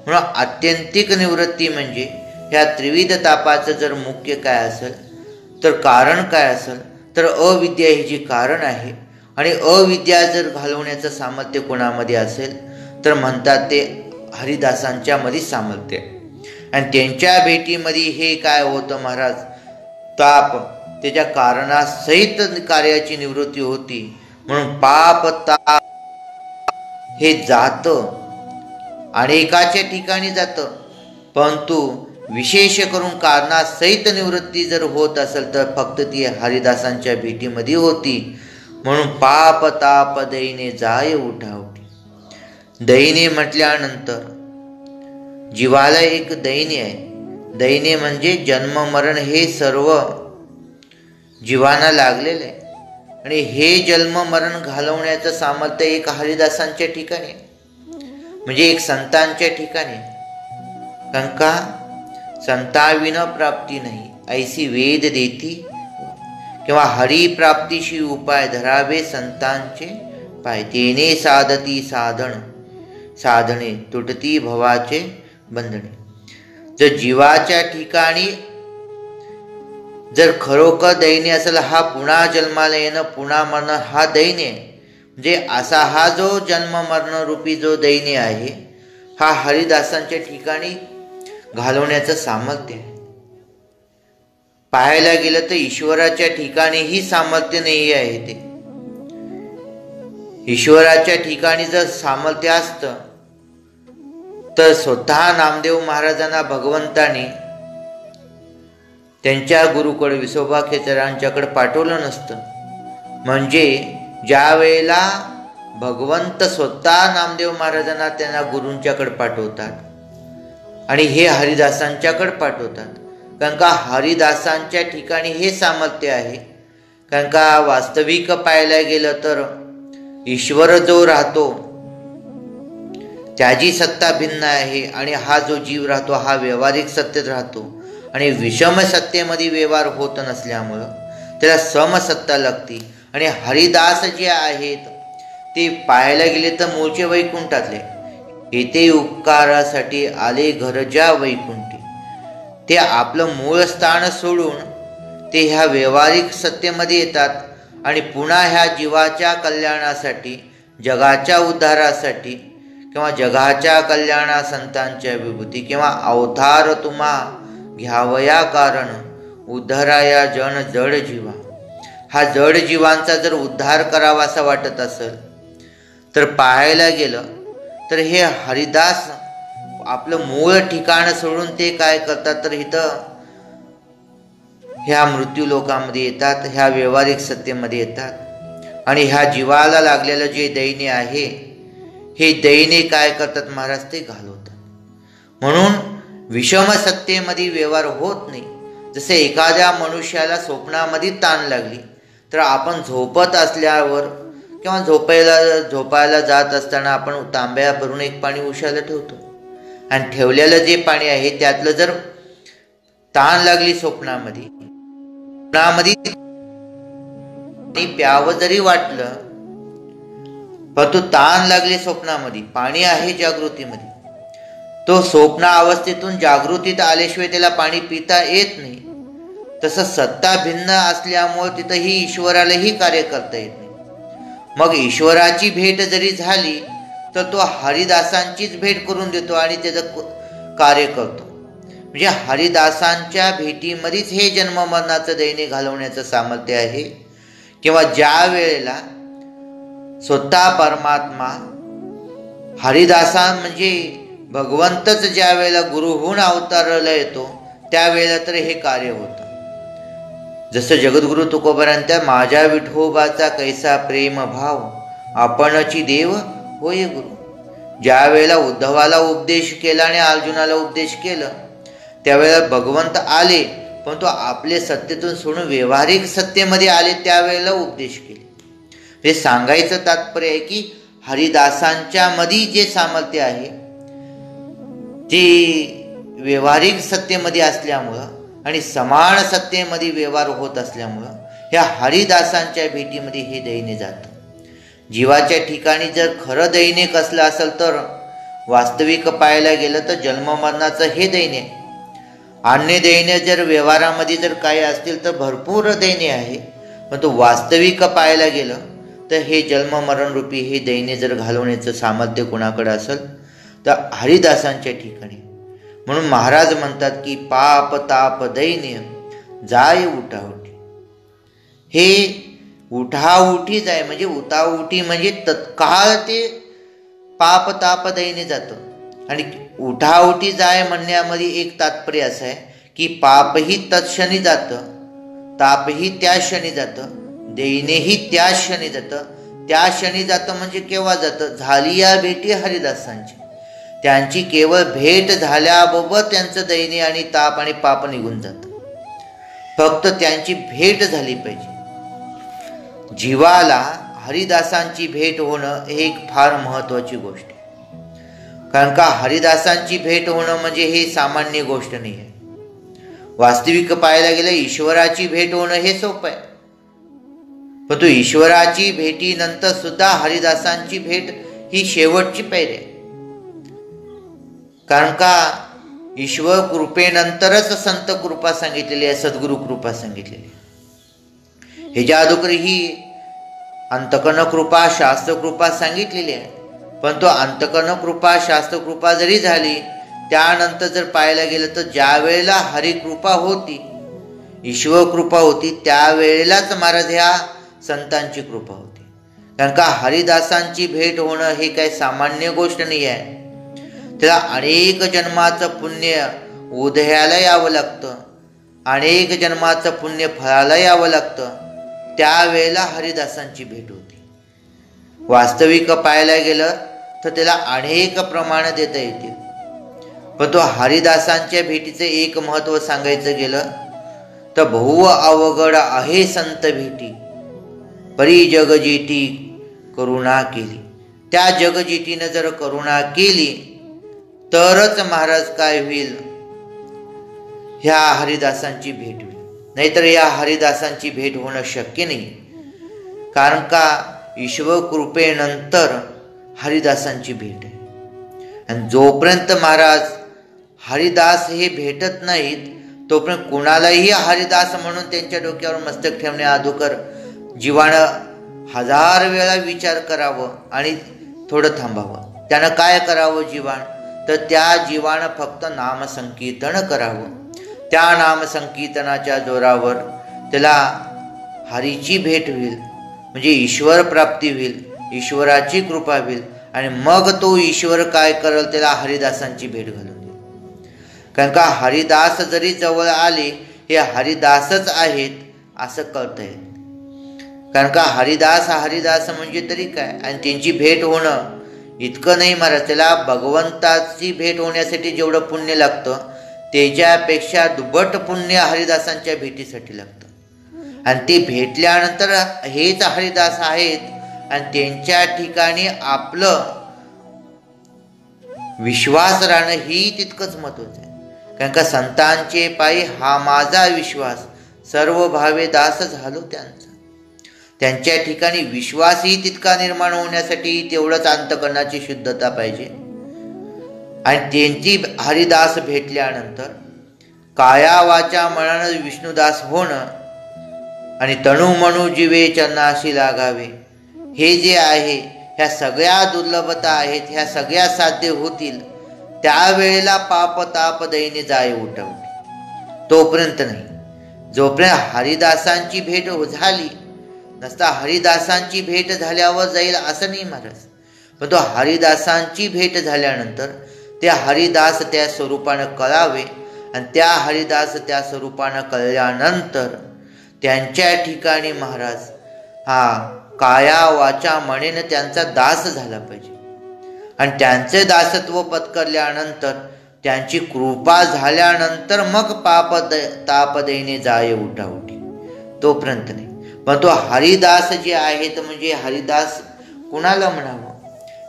म्हणून आत्यंतिक निवृत्ती म्हणजे ह्या त्रिविध तापाचं जर मुख्य काय असेल तर कारण काय असेल तर अविद्या ही जी कारण आहे. आणि अविद्या जर घालवण्याचं सामर्थ्य कोणामध्ये असेल तर म्हणतात ते हरिदासांच्या मध्ये सामर्थ्य. आणि त्यांच्या भेटीमध्ये हे काय होतं महाराज? ताप त्याच्या कारणासहित कार्याची निवृत्ती होती. म्हणून पाप ताप हे जातं, अनेकाच्या ठिकाणी जातं, परंतु विशेष करून कारणासहित निवृत्ती जर होत असेल तर फक्त ती हरिदासांच्या भेटीमध्ये होती. म्हणून पाप ताप दैने जाय उठावटी. दैने म्हटल्यानंतर जीवाला एक दैन्य आहे. दैन्य म्हणजे जन्म मरण हे सर्व जीवांना लागलेलं आहे. आणि हे जन्म मरण घालवण्याचं सामर्थ्य एक हरिदासांच्या ठिकाणी, म्हणजे एक संतांच्या ठिकाणी. कारण का? संताविन प्राप्ती नाही ऐसी वेद देती, किंवा हरिप्राप्तीशी उपाय धरावे संतांचे पाय. तेने साधती साधने तुटती भवाचे बंधने. जर जीवाच्या ठिकाणी जर खरोखर दैन्य असेल, हा पुन्हा जन्माला येणं पुन्हा मरणं हा दैन्य, म्हणजे असा हा जो जन्म मरण रूपी जो दैन्य आहे हा हरिदासांच्या ठिकाणी घालवण्याचं सामर्थ्य आहे. पाहायला गेलं तर ईश्वराच्या ठिकाणीही सामर्थ्य नाही आहे. ते ईश्वराच्या ठिकाणी जर सामर्थ्य असतं तर स्वतः नामदेव महाराजांना भगवंतानी त्यांच्या गुरुकडे विसोबा खेचरांच्याकडे पाठवलं नसतं. म्हणजे ज्या वेळेला भगवंत स्वतः नामदेव महाराजांना त्यांना गुरूंच्याकडे पाठवतात आणि हे हरिदासांच्याकडे पाठवतात. कारण का हरिदासांच्या ठिकाणी हे सामर्थ्य आहे. कारण का वास्तविक पाहायला गेलं तर ईश्वर जो राहतो त्याची सत्ता भिन्न आहे आणि हा जो जीव राहतो हा व्यवहारिक सत्तेत राहतो. आणि विषम सत्तेमध्ये व्यवहार होत नसल्यामुळं त्याला समसत्ता लागते. आणि हरिदास जे आहेत ते पाहायला गेले तर मूळचे वैकुंठातले, येथे उपकारासाठी आले घर ज्या वैकुंठी. ते आपलं मूळ स्थान सोडून ते ह्या व्यवहारिक सत्तेमध्ये येतात आणि पुन्हा ह्या जीवाच्या कल्याणासाठी, जगाच्या उद्धारासाठी किंवा जगाच्या कल्याणा संतांच्या विभूती किंवा अवतार तुम्हा घ्यावया कारण उद्धाराया जन जड जीवा. हा जड जीवांचा जर उद्धार करावा असा वाटत असेल तर पाहायला गेलं तर हे हरिदास आपलं मूळ ठिकाण सोडून ते काय करतात तर इथं ह्या मृत्यू लोकांमध्ये येतात, ह्या व्यवहारिक सत्तेमध्ये येतात आणि ह्या जीवाला लागलेलं जे दैन्य आहे हे दैन्य काय करतात महाराज ते घालवतात. म्हणून विषम सत्तेमध्ये व्यवहार होत नाही. जसे एखाद्या मनुष्याला स्वप्नामध्ये ताण लागली तर आपण झोपत असल्यावर किंवा झोपायला जात असताना आपण तांब्या भरून एक पाणी उशाला ठेवतो आणि ठेवलेलं जे पाणी आहे त्यातलं जर ताण लागली स्वप्नामध्ये प्यावं जरी वाटलं पण तो ताण लागले स्वप्नामध्ये, पाणी आहे जागृतीमध्ये, तो स्वप्न अवस्थेतून जागृतीत आल्याशिवाय त्याला पाणी पिता येत नाही. तसं सत्ता भिन्न असल्यामुळे तिथंही ईश्वरालाही कार्य करता येत नाही. मग ईश्वराची भेट जरी झाली तर तो हरिदासांचीच भेट करून देतो आणि त्याचं कार्य करतो. म्हणजे हरिदासांच्या भेटीमध्येच हे जन्ममरणाचं दैन्य घालवण्याचं सामर्थ्य आहे. किंवा ज्या वेळेला स्वतः परमात्मा हरिदासा म्हणजे भगवंतच ज्या वेळेला गुरुहून अवताराला येतो त्यावेळेला तर हे कार्य होतं. जसं जगद्गुरु तुकोबारांत माझ्या विठोबाचा कैसा प्रेम भाव आपणची देव होय गुरु. ज्या वेळेला उद्धवाला उपदेश केला आणि अर्जुनाला उपदेश केलं त्यावेळेला भगवंत आले, पण तो आपले सत्तेतून सोडून व्यवहारिक सत्तेमध्ये आले त्यावेळेला उपदेश केले. हे सांगायचं तात्पर्य आहे की हरिदासांच्या मध्ये जे सामर्थ्य आहे ते व्यवहारिक सत्तेमध्ये असल्यामुळं आणि समान सत्तेमध्ये व्यवहार होत असल्यामुळं ह्या हरिदासांच्या भेटीमध्ये हे दैन्य जातं. जीवाच्या ठिकाणी जर खरं दैन्य कसलं असेल तर वास्तविक पाहायला गेलं तर जन्ममरणाचं हे दैन्य. अन्य दैन्य जर व्यवहारामध्ये जर काही असतील तर भरपूर दैन्य आहे, पण तो वास्तविक पाहायला गेलं तर हे जन्ममरण रूपी हे दैन्य जर घालवण्याचं सामर्थ्य कोणाकडे असेल तर हरिदासांच्या ठिकाणी. म्हणून महाराज म्हणतात की पाप ताप दैन्य जाय उठाउठी. हे उठाउठीच आहे, म्हणजे उठाउठी म्हणजे तत्काळ ते पाप ताप दैन्य जातं. आणि उठाउठी जाय म्हणण्यामध्ये एक तात्पर्य असं आहे की पापही तत्क्षणी जातं, तापही त्या क्षणी जातं, दैन्यही त्या क्षणी जातं. त्या क्षणी जातं म्हणजे केव्हा जातं? झाली या भेटी हरिदासांची. त्यांची केवळ भेट झाल्याबरोबर त्यांचं दैन्य आणि ताप आणि पाप निघून जातं. फक्त त्यांची भेट झाली पाहिजे. जीवाला हरिदासांची भेट होणं हे एक फार महत्वाची गोष्ट आहे. कारण का हरिदासांची भेट होणं म्हणजे हे सामान्य गोष्ट नाही आहे. वास्तविक पाहायला गेलं ईश्वराची भेट होणं हे सोपं आहे, पण तो ईश्वराची भेटीनंतर सुद्धा हरिदासांची भेट ही शेवटची पायरी आहे. कारण का ईश्वर कृपेनंतरच संत कृपा सांगितलेली आहे, सद्गुरु कृपा सांगितलेली आहे. ह्याच्या अगोदर ही अंतकर्ण कृपा शास्त्र कृपा सांगितलेली आहे. पण तो अंतकर्ण कृपा शास्त्र कृपा जरी झाली त्यानंतर जर पाहायला गेलं तर ज्या वेळेला हरिकृपा होती, ईश्वर कृपा होती, त्यावेळेलाच महाराज ह्या संतांची कृपा होती. कारण का हरिदासांची भेट होणं हे काही सामान्य गोष्ट नाही आहे. त्याला अनेक जन्माचं पुण्य उदयाला यावं लागतं, अनेक जन्माचं पुण्य फळाला यावं लागतं, त्यावेळेला हरिदासांची भेट होती. वास्तविक पाहायला गेलं तर त्याला अनेक प्रमाण देता येते, पण तो हरिदासांच्या भेटीचं एक महत्व सांगायचं गेलं तर बहु अवघड आहे संत भेटी, परी जगजेटी करुणा केली. त्या जगजेटीनं जर करुणा केली तरच महाराज काय होईल, ह्या हरिदासांची भेट होईल. नाहीतर या हरिदासांची भेट होणं शक्य नाही. कारण का ईश्वर कृपेनंतर हरिदासांची भेट आहे. आणि जोपर्यंत महाराज हरिदास हे भेटत नाहीत तोपर्यंत कुणालाही हरिदास म्हणून त्यांच्या डोक्यावर मस्तक ठेवण्या अगोदर जीवानं 1000 वेळा विचार करावं आणि थोडं थांबावं. त्यानं काय करावं जीवान? तर त्या जीवानं फक्त नामसंकीर्तन करावं. त्या नामसंकीर्तनाच्या जोरावर त्याला हरीची भेट होईल, म्हणजे ईश्वर प्राप्ती होईल, ईश्वराची कृपा होईल. आणि मग तो ईश्वर काय करेल? त्याला हरिदासांची भेट घालून देईल. कारण का हरिदास जरी जवळ आले, हे हरिदासच आहेत असं कळतं येईल. कारण का हरिदास म्हणजे तरी काय, आणि त्यांची भेट होणं इतकं नाही महाराज. त्याला भगवंताची भेट होण्यासाठी जेवढं पुण्य लागतं त्याच्यापेक्षा दुप्पट पुण्य हरिदासांच्या भेटीसाठी लागतं. आणि ते भेटल्यानंतर हेच हरिदास आहेत आणि त्यांच्या ठिकाणी आपलं विश्वास राहणं ही तितकंच महत्वाचं आहे. कारण का संतांचे पायी हा माझा विश्वास, सर्व भावे दास झालो त्यांचा. त्यांच्या ठिकाणी विश्वासही तितका निर्माण होण्यासाठी तेवढंच अंतःकरणाची शुद्धता पाहिजे. आणि त्यांची हरिदास भेटल्यानंतर काया वाचा मनानं विष्णुदास होणं आणि तणू म्हणू जीवे चरणाशी लागावे, हे जे आहे ह्या सगळ्या दुर्लभता आहेत. ह्या सगळ्या साध्य होतील त्यावेळेला पाप ताप दैन्य जाय उठवते, तोपर्यंत नाही. जोपर्यंत हरिदासांची भेट झाली नसता हरिदासांची भेट झाल्यावर जाईल असं नाही महाराज. पण तो हरिदासांची भेट झाल्यानंतर ते हरिदास त्या स्वरूपानं कळावे. आणि त्या हरिदास त्या स्वरूपानं कळल्यानंतर त्यांच्या ठिकाणी महाराज हा काया वाचा मनेनं त्यांचा दास झाला पाहिजे. आणि त्यांचे दासत्व पत्करल्यानंतर त्यांची कृपा झाल्यानंतर मग पाप ताप दैन्य जाय उठाउठी, तोपर्यंत नाही. पण तो हरिदास जे आहेत, म्हणजे हरिदास कुणाला म्हणावं?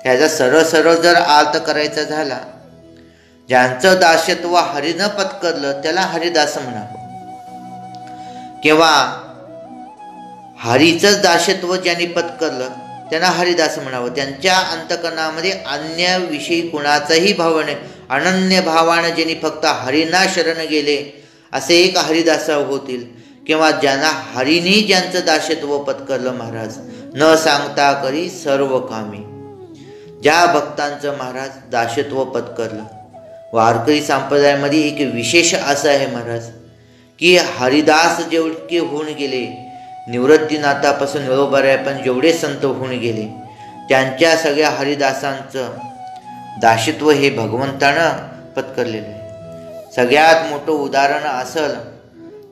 ह्याचा सरळ जर अर्थ करायचा झाला, ज्यांचं दासत्व हरीनं पत्करलं त्याला हरिदास म्हणावं, किंवा हरीचंच दासत्व ज्यांनी पत्करलं त्यांना हरिदास म्हणावं. त्यांच्या अंतकरणामध्ये अन्य विषयी कुणाचाही भाव नाही. अनन्य भावानं ज्यांनी फक्त हरीना शरण गेले असे एक हरिदास होतील. किंवा ज्यांना हरीनी ज्यांचं दासत्व पत्करलं महाराज, न सांगता करी सर्व कामी, ज्या भक्तांचं महाराज दासत्व पत्करलं. वारकरी संप्रदायामध्ये एक विशेष असं आहे महाराज की हरिदास जेवढे होऊन गेले, निवृत्तीनाथापासून निरोबऱ्यापर्यंत जेवढे संत होऊन गेले, त्यांच्या सगळ्या हरिदासांचं दासत्व हे भगवंतानं पत्करलेलं आहे. सगळ्यात मोठं उदाहरण असेल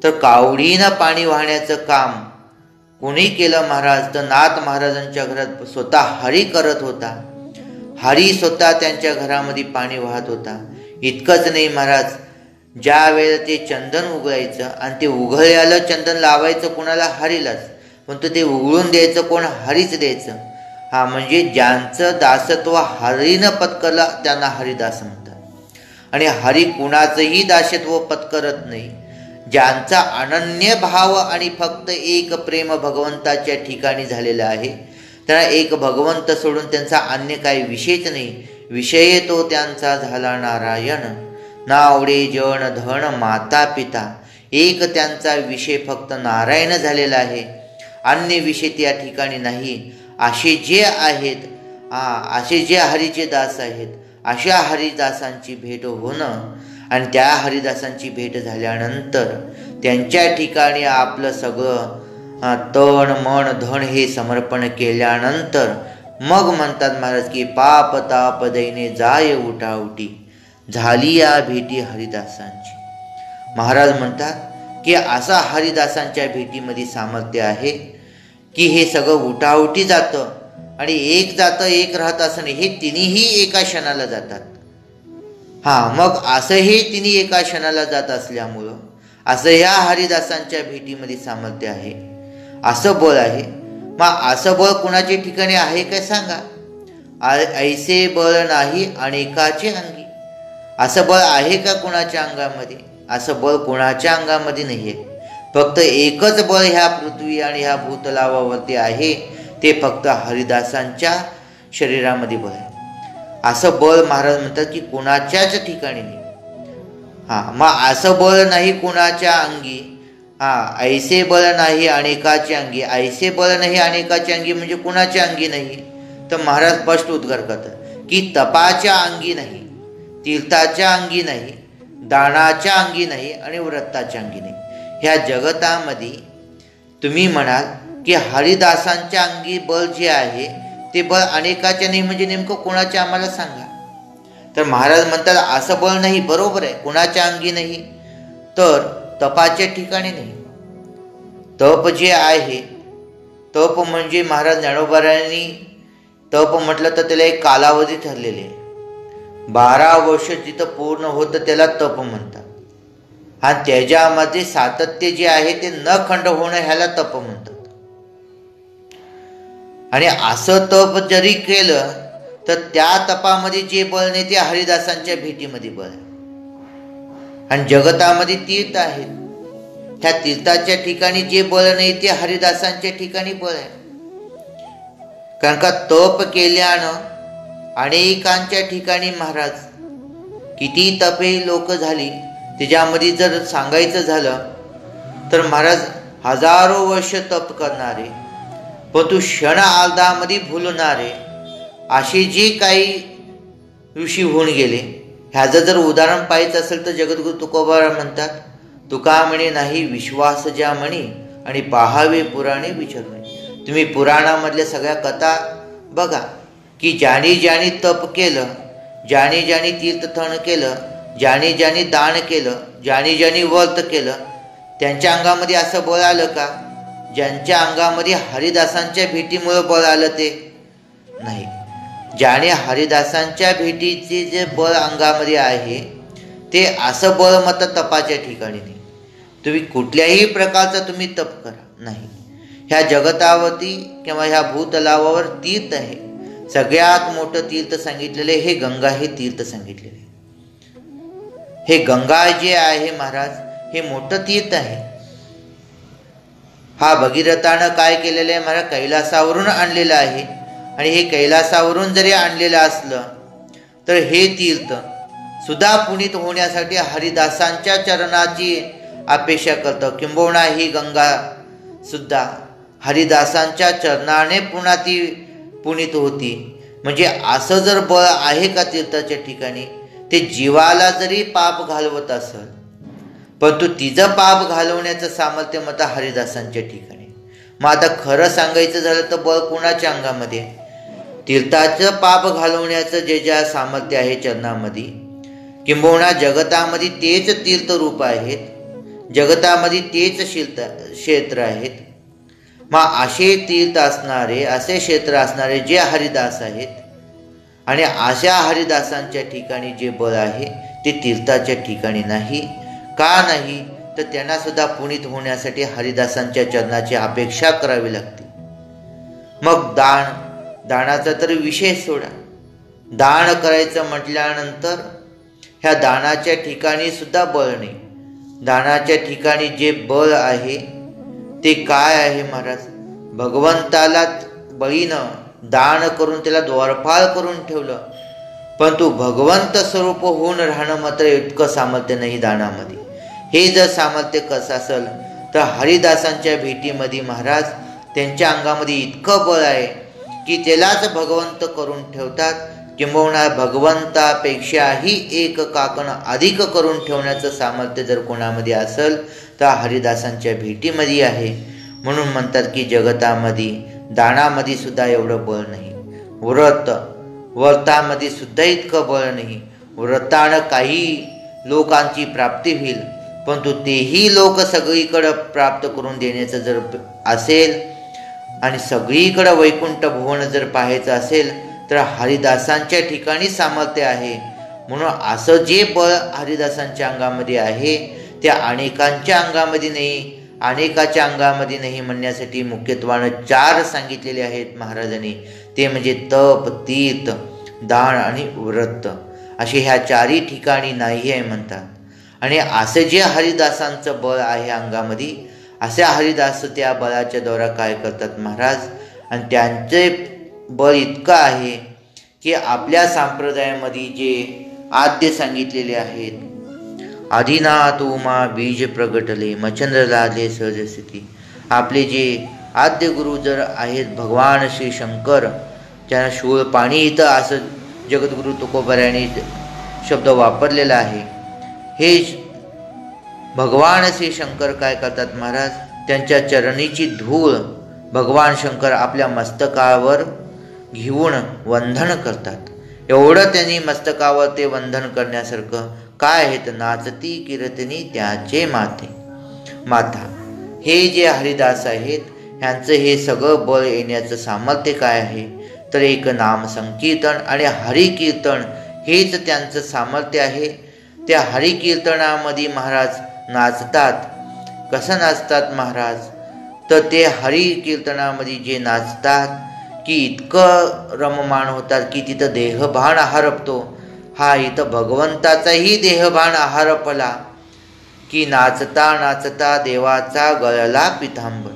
तर कावडीनं पाणी वाहण्याचं काम कोणी केलं महाराज? तर नाथ महाराजांच्या घरात स्वतः हरी करत होता. हरी स्वतः त्यांच्या घरामध्ये पाणी वाहत होता. इतकंच नाही महाराज, ज्या वेळेला ते चंदन उघडायचं आणि ते उघळल्याला चंदन लावायचं कोणाला? हरीलाच. पण ते उघडून द्यायचं कोण? हरीच द्यायचं. हा म्हणजे ज्यांचं दासत्व हरीनं पत्करलं त्यांना हरिदास म्हणतात. आणि हरी कुणाचंही दासत्व पत्करत नाही. ज्यांचा अनन्य भाव आणि फक्त एक प्रेम भगवंताच्या ठिकाणी झालेला आहे, त्यांना एक भगवंत सोडून त्यांचा अन्य काही विषयच नाही. विषय तो त्यांचा झाला नारायण, नावडे जन धन माता पिता. एक त्यांचा विषय फक्त नारायण झालेला आहे, अन्य विषय त्या ठिकाणी नाही. असे जे आहेत, असे जे हरीचे दास आहेत, अशा हरिदासांची भेट होणं आणि त्या हरिदासांची भेट झाल्यानंतर त्यांच्या ठिकाणी आपलं सगळं तन मन धन हे समर्पण केल्यानंतर मग म्हणतात महाराज की पाप ताप दैने जाय उठाउटी, झाली या भेटी हरिदासांची. महाराज म्हणतात की असा हरिदासांच्या भेटीमध्ये सामर्थ्य आहे की हे सगळं उठाउटी जातं. आणि एक जातं एक राहत असं नाही, हे तिन्ही एका क्षणाला जातात. मग असं हे तिन्ही एका क्षणाला जात असल्यामुळं असं ह्या हरिदासांच्या भेटीमध्ये सामर्थ्य आहे, असं बळ आहे. मग असं बळ कुणाच्या ठिकाणी आहे काय सांगा? ऐसे बळ नाही अनेकाचे अंगी. असं बळ आहे का कुणाच्या अंगामध्ये? असं बळ कुणाच्या अंगामध्ये नाही आहे. फक्त एकच बळ ह्या पृथ्वी आणि ह्या भूतलावावरती आहे, ते फक्त हरिदासांच्या शरीरामध्ये बळ आहे. असं बळ महाराज म्हणतात की कुणाच्याच ठिकाणी नाही. मग असं बळ नाही कुणाच्या अंगी, ऐसे बळ नाही अनेकाच्या अंगी. ऐसे बळ नाही अनेकाच्या अंगी म्हणजे कुणाच्या अंगी नाही? तर महाराज स्पष्ट उद्गार करतात की तपाच्या अंगी नाही, तीर्थाच्या अंगी नाही, दानाच्या अंगी नाही आणि व्रताच्या अंगी नाही. ह्या जगतामध्ये तुम्ही म्हणाल की हरिदासांच्या अंगी बळ जे आहे ते बळ अनेकाच्या नाही म्हणजे नेमकं कुणाच्या आम्हाला सांगा. तर महाराज म्हणतात असं बळ नाही. बरोबर आहे, कुणाच्या अंगी नाही तर तपाच्या ठिकाणी नाही. तप जे आहे, तप म्हणजे महाराज ज्ञानोबांनी तप म्हटलं तर त्याला एक कालावधी ठरलेली आहे. 12 वर्ष जिथं पूर्ण होतं त्याला तप म्हणतात. आणि त्याच्यामध्ये सातत्य जे आहे ते न खंड होणं ह्याला तप म्हणतात. आणि असं तप जरी केलं तर त्या तपामध्ये जे बळ नाही ते हरिदासांच्या भेटीमध्ये बळ आहे. आणि जगतामध्ये तीर्थ आहेत, त्या तीर्थाच्या ठिकाणी जे बळ नाही ते हरिदासांच्या ठिकाणी बळ आहे. कारण का तप केल्यानं अनेकांच्या ठिकाणी महाराज किती तपे लोक झाली त्याच्यामध्ये जर सांगायचं झालं तर महाराज हजारो वर्ष तप करणारे पण तू क्षण आलदामध्ये भुलणारे असे जे काही ऋषी होऊन गेले, ह्याचं जर उदाहरण पाहायचं असेल तर जगद्गुरु तुकोबा म्हणतात, तुका म्हणे नाही विश्वास ज्या म्हणे आणि पाहावे पुराणे विचारणे. तुम्ही पुराणामधल्या सगळ्या कथा बघा की ज्याने ज्याने तप केलं, ज्याने ज्याने तीर्थथण केलं, ज्याने ज्याने दान केलं, ज्याने ज्याने व्रत केलं, त्यांच्या अंगामध्ये असं बळ आलं का? ज्यांच्या अंगामध्ये हरिदासांच्या भेटीमुळे बळ आलं ते नाही. ज्याने हरिदासांच्या भेटीचे जे बळ अंगामध्ये आहे ते असं बळ मात्र तपाच्या ठिकाणी नाही. तुम्ही कुठल्याही प्रकारचं तुम्ही तप करा नाही. ह्या जगतावरती किंवा ह्या भूतलावावर तीर्थ आहे. सगळ्यात मोठं तीर्थ सांगितलेले हे गंगा हे तीर्थ सांगितलेले. हे गंगा जे आहे महाराज हे मोठं तीर्थ आहे. हा भगीरथानं काय केलेलं आहे महाराज? कैलासावरून आणलेलं आहे. आणि हे कैलासावरून जरी आणलेलं असलं तर हे तीर्थ सुद्धा पुनीत होण्यासाठी हरिदासांच्या चरणाची अपेक्षा करतं. किंबहुना ही गंगा सुद्धा हरिदासांच्या चरणाने पुन्हा ती पुनीत होती. म्हणजे असं जर बळ आहे का तीर्थाच्या ठिकाणी? ते जीवाला जरी पाप घालवत असेल परंतु तिचं पाप घालवण्याचं सामर्थ्य मग हरिदासांच्या ठिकाणी. मग आता खरं सांगायचं झालं तर बळ कुणाच्या अंगामध्ये? तीर्थाचं पाप घालवण्याचं जे ज्या सामर्थ्य आहे चरणामध्ये, किंबहुना जगतामध्ये तेच तीर्थरूप आहेत, जगतामध्ये तेच क्षेत्र आहेत. मग असे तीर्थ असणारे, असे क्षेत्र असणारे जे हरिदास आहेत आणि अशा हरिदासांच्या ठिकाणी जे बळ आहे ते तीर्थाच्या ठिकाणी नाही. का नाही? तर त्यांना सुद्धा पुनीत होण्यासाठी हरिदासांच्या चरणाची अपेक्षा करावी लागते. मग दानाचा तर विषय सोडा. दान करायचं म्हटल्यानंतर ह्या दानाच्या ठिकाणी सुद्धा बळ नाही. दानाच्या ठिकाणी जे बळ आहे ते काय आहे महाराज? भगवंताला बळीनं दान करून त्याला द्वारपाल करून ठेवलं, परंतु भगवंत स्वरूप होऊन राहणं मात्र इतकं सामर्थ्य नाही दानामध्ये. हे जर सामर्थ्य कसं असेल तर हरिदासांच्या भेटीमध्ये महाराज त्यांच्या अंगामध्ये इतकं बळ आहे की त्यालाच भगवंत करून ठेवतात. किंबहुना भगवंतापेक्षाही एक काकण अधिक करून ठेवण्याचं सामर्थ्य जर कोणामध्ये असेल तर हरिदासांच्या भेटीमध्ये आहे. म्हणून म्हणतात की जगतामध्ये दानामध्ये सुद्धा एवढं बळ नाही, व्रतामध्ये सुद्धा इतकं बळ नाही. व्रतानं काही लोकांची प्राप्ती होईल परंतु तेही लोक सगळीकडं प्राप्त करून देण्याचं जर असेल आणि सगळीकडं वैकुंठ भुवन जर पाहायचं असेल तर हरिदासांच्या ठिकाणी सामर्थ्य आहे. म्हणून असं जे बळ हरिदासांच्या अंगामध्ये आहे ते अनेकांच्या अंगामध्ये नाही, अनेकाच्या अंगामध्ये नाही म्हणण्यासाठी मुख्यत्वानं 4 सांगितलेले आहेत महाराजांनी. ते म्हणजे तप, तीर्थ, दान आणि व्रत. असे ह्या 4ही ठिकाणी नाही आहे म्हणतात. आणि असं जे हरिदासांचं बळ आहे अंगामध्ये, असे हरिदास त्या बळाच्या द्वारा काय करतात महाराज? आणि त्यांचे बळ इतकं आहे की आपल्या संप्रदायामध्ये जे आद्य सांगितलेले आहेत, आदिनाथ उमा बीज प्रगटले मचंद्र लादले सहजस्थिती, आपले जे आद्य गुरु जर आहेत भगवान श्री शंकर, ज्यांना शूळ पाणी इथं असं जगद्गुरु तुकोबऱ्याने शब्द वापरलेला आहे, हे भगवान श्री शंकर काय करतात महाराज, त्यांच्या चरणीची धूळ भगवान शंकर आपल्या मस्तकावर घेऊन वंदन करतात. एवढं त्यांनी मस्तकावर ते वंदन करण्यासारखं काय आहे तर नाचती कीर्तनी त्याचे माथा. हे जे हरिदास आहेत ह्यांचं हे सगळं बळ येण्याचं सामर्थ्य काय आहे तर एक नाम संकीर्तन आणि हरिकीर्तन हेच त्यांचं सामर्थ्य आहे. त्या हरिकीर्तनामध्ये महाराज नाचतात. कसं नाचतात महाराज तर ते हरिकीर्तनामध्ये जे नाचतात की इतकं रममाण होतात की तिथं देहभान हरपतो. हा इथं भगवंताचाही देहभान हरपला की नाचता नाचता देवाचा गळला पितांबर.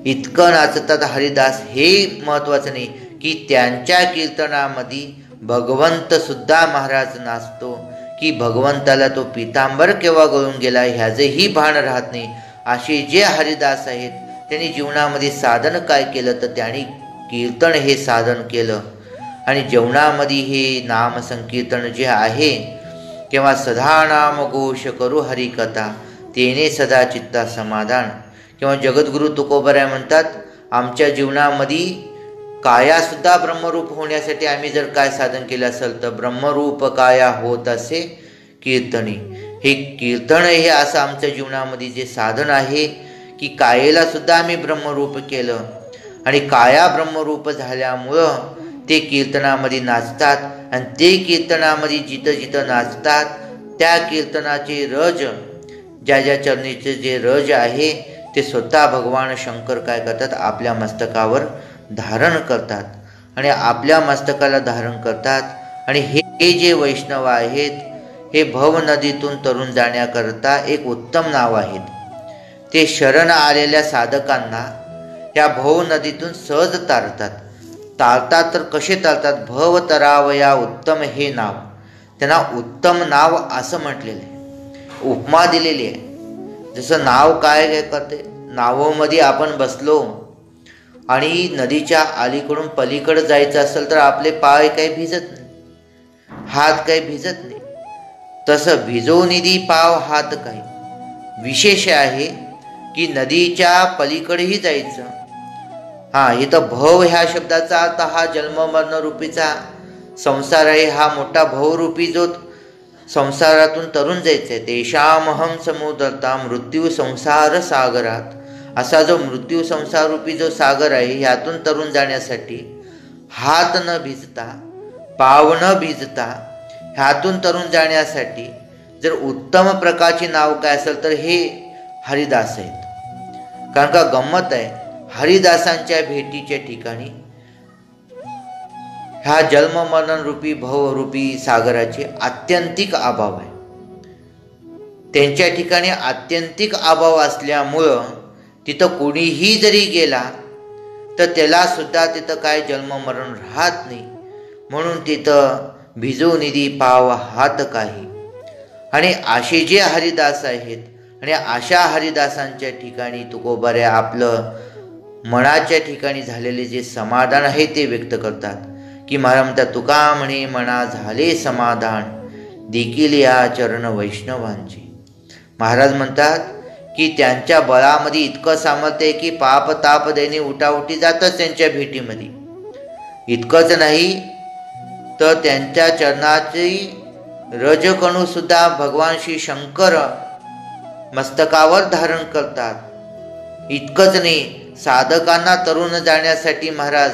इतकं नाचतात हरिदास. हे महत्वाचं नाही की त्यांच्या कीर्तनामध्ये भगवंत सुद्धा महाराज नाचतो की भगवंताला तो पितांबर केव्हा गळून गेला ह्याचंही भान राहत नाही. असे जे हरिदास आहेत त्यांनी जीवनामध्ये साधन काय केलं तर त्यांनी कीर्तन हे साधन केलं. आणि जीवनामध्ये हे नाम संकीर्तन जे आहे किंवा सदा नाम घोष करू हरिकथा तेने सदा चित्ता समाधान, किंवा जगद्गुरु तुकोबराय म्हणतात आमच्या जीवनामध्ये कायासुद्धा ब्रह्मरूप होण्यासाठी आम्ही जर काय साधन केलं असेल तर ब्रह्मरूप काया होत असे कीर्तनी. हे कीर्तन हे असं आमच्या जीवनामध्ये जे साधन आहे की कायेला सुद्धा आम्ही ब्रह्मरूप केलं आणि काया ब्रह्मरूप झाल्यामुळं ते कीर्तनामध्ये नाचतात. आणि ते कीर्तनामध्ये जिथं जिथं नाचतात त्या कीर्तनाचे रज ज्या चरणीचे जे रज आहे ते स्वतः भगवान शंकर काय करतात आपल्या मस्तकावर धारण करतात आणि आपल्या मस्तकाला धारण करतात. आणि हे जे वैष्णव आहेत हे भव नदीतून तरुण जाण्याकरता एक उत्तम नाव आहेत. ते शरण आलेल्या साधकांना या भव नदीतून सहज तारतात. तर कसे तारतात, भव तरावया उत्तम हे नाव, त्यांना उत्तम नाव असं म्हटलेलं आहे, उपमा दिलेली आहे. जसं नाव काय करते, नावामध्ये आपण बसलो आणि नदीच्या अलीकडून पलीकडे जायचं असेल तर आपले पाय काही भिजत नाही, हात काही भिजत नाही. तसं भिजो निधी पाव हात काही. विशेष आहे की नदीच्या पलीकडेही जायचं. इथं भव ह्या शब्दाचा अर्थ हा जन्ममरण रूपीचा संसार आहे. हा मोठा भवरूपी जो संसारातून तरुण जायचं आहे. तेषामहम समुद्रता मृत्यू संसार सागरात, असा जो मृत्यू संसार रूपी जो सागर आहे ह्यातून तरुण जाण्यासाठी हात न भिजता पाव न भिजता ह्यातून तरुण जाण्यासाठी जर उत्तम प्रकारचे नाव काय असेल तर हे हरिदास आहेत. कारण का गंमत आहे, हरिदासांच्या भेटीच्या ठिकाणी ह्या जन्ममरण रूपी भवरूपी सागराचे आत्यंतिक अभाव आहे. त्यांच्या ठिकाणी आत्यंतिक अभाव असल्यामुळं तिथं कोणीही जरी गेला तर त्याला सुद्धा तिथं काय जन्ममरण राहत नाही. म्हणून तिथं भिजो निधी पाव हात काही. आणि असे जे हरिदास आहेत आणि अशा हरिदासांच्या ठिकाणी तुकोबाऱ्या आपलं मनाच्या ठिकाणी झालेले जे समाधान आहे ते व्यक्त करतात. की महाराज म्हणतात तुका म्हणे मना झाले समाधान देखील या चरण वैष्णवांचे. महाराज म्हणतात की त्यांच्या बळामध्ये इतकं सामर्थ्य आहे की पाप ताप देणे उठाउठी जातच त्यांच्या भेटीमध्ये. इतकंच नाही तर त्यांच्या चरणाची रजकणू सुद्धा भगवान श्री शंकर मस्तकावर धारण करतात. इतकंच नाही, साधकांना तरुण जाण्यासाठी महाराज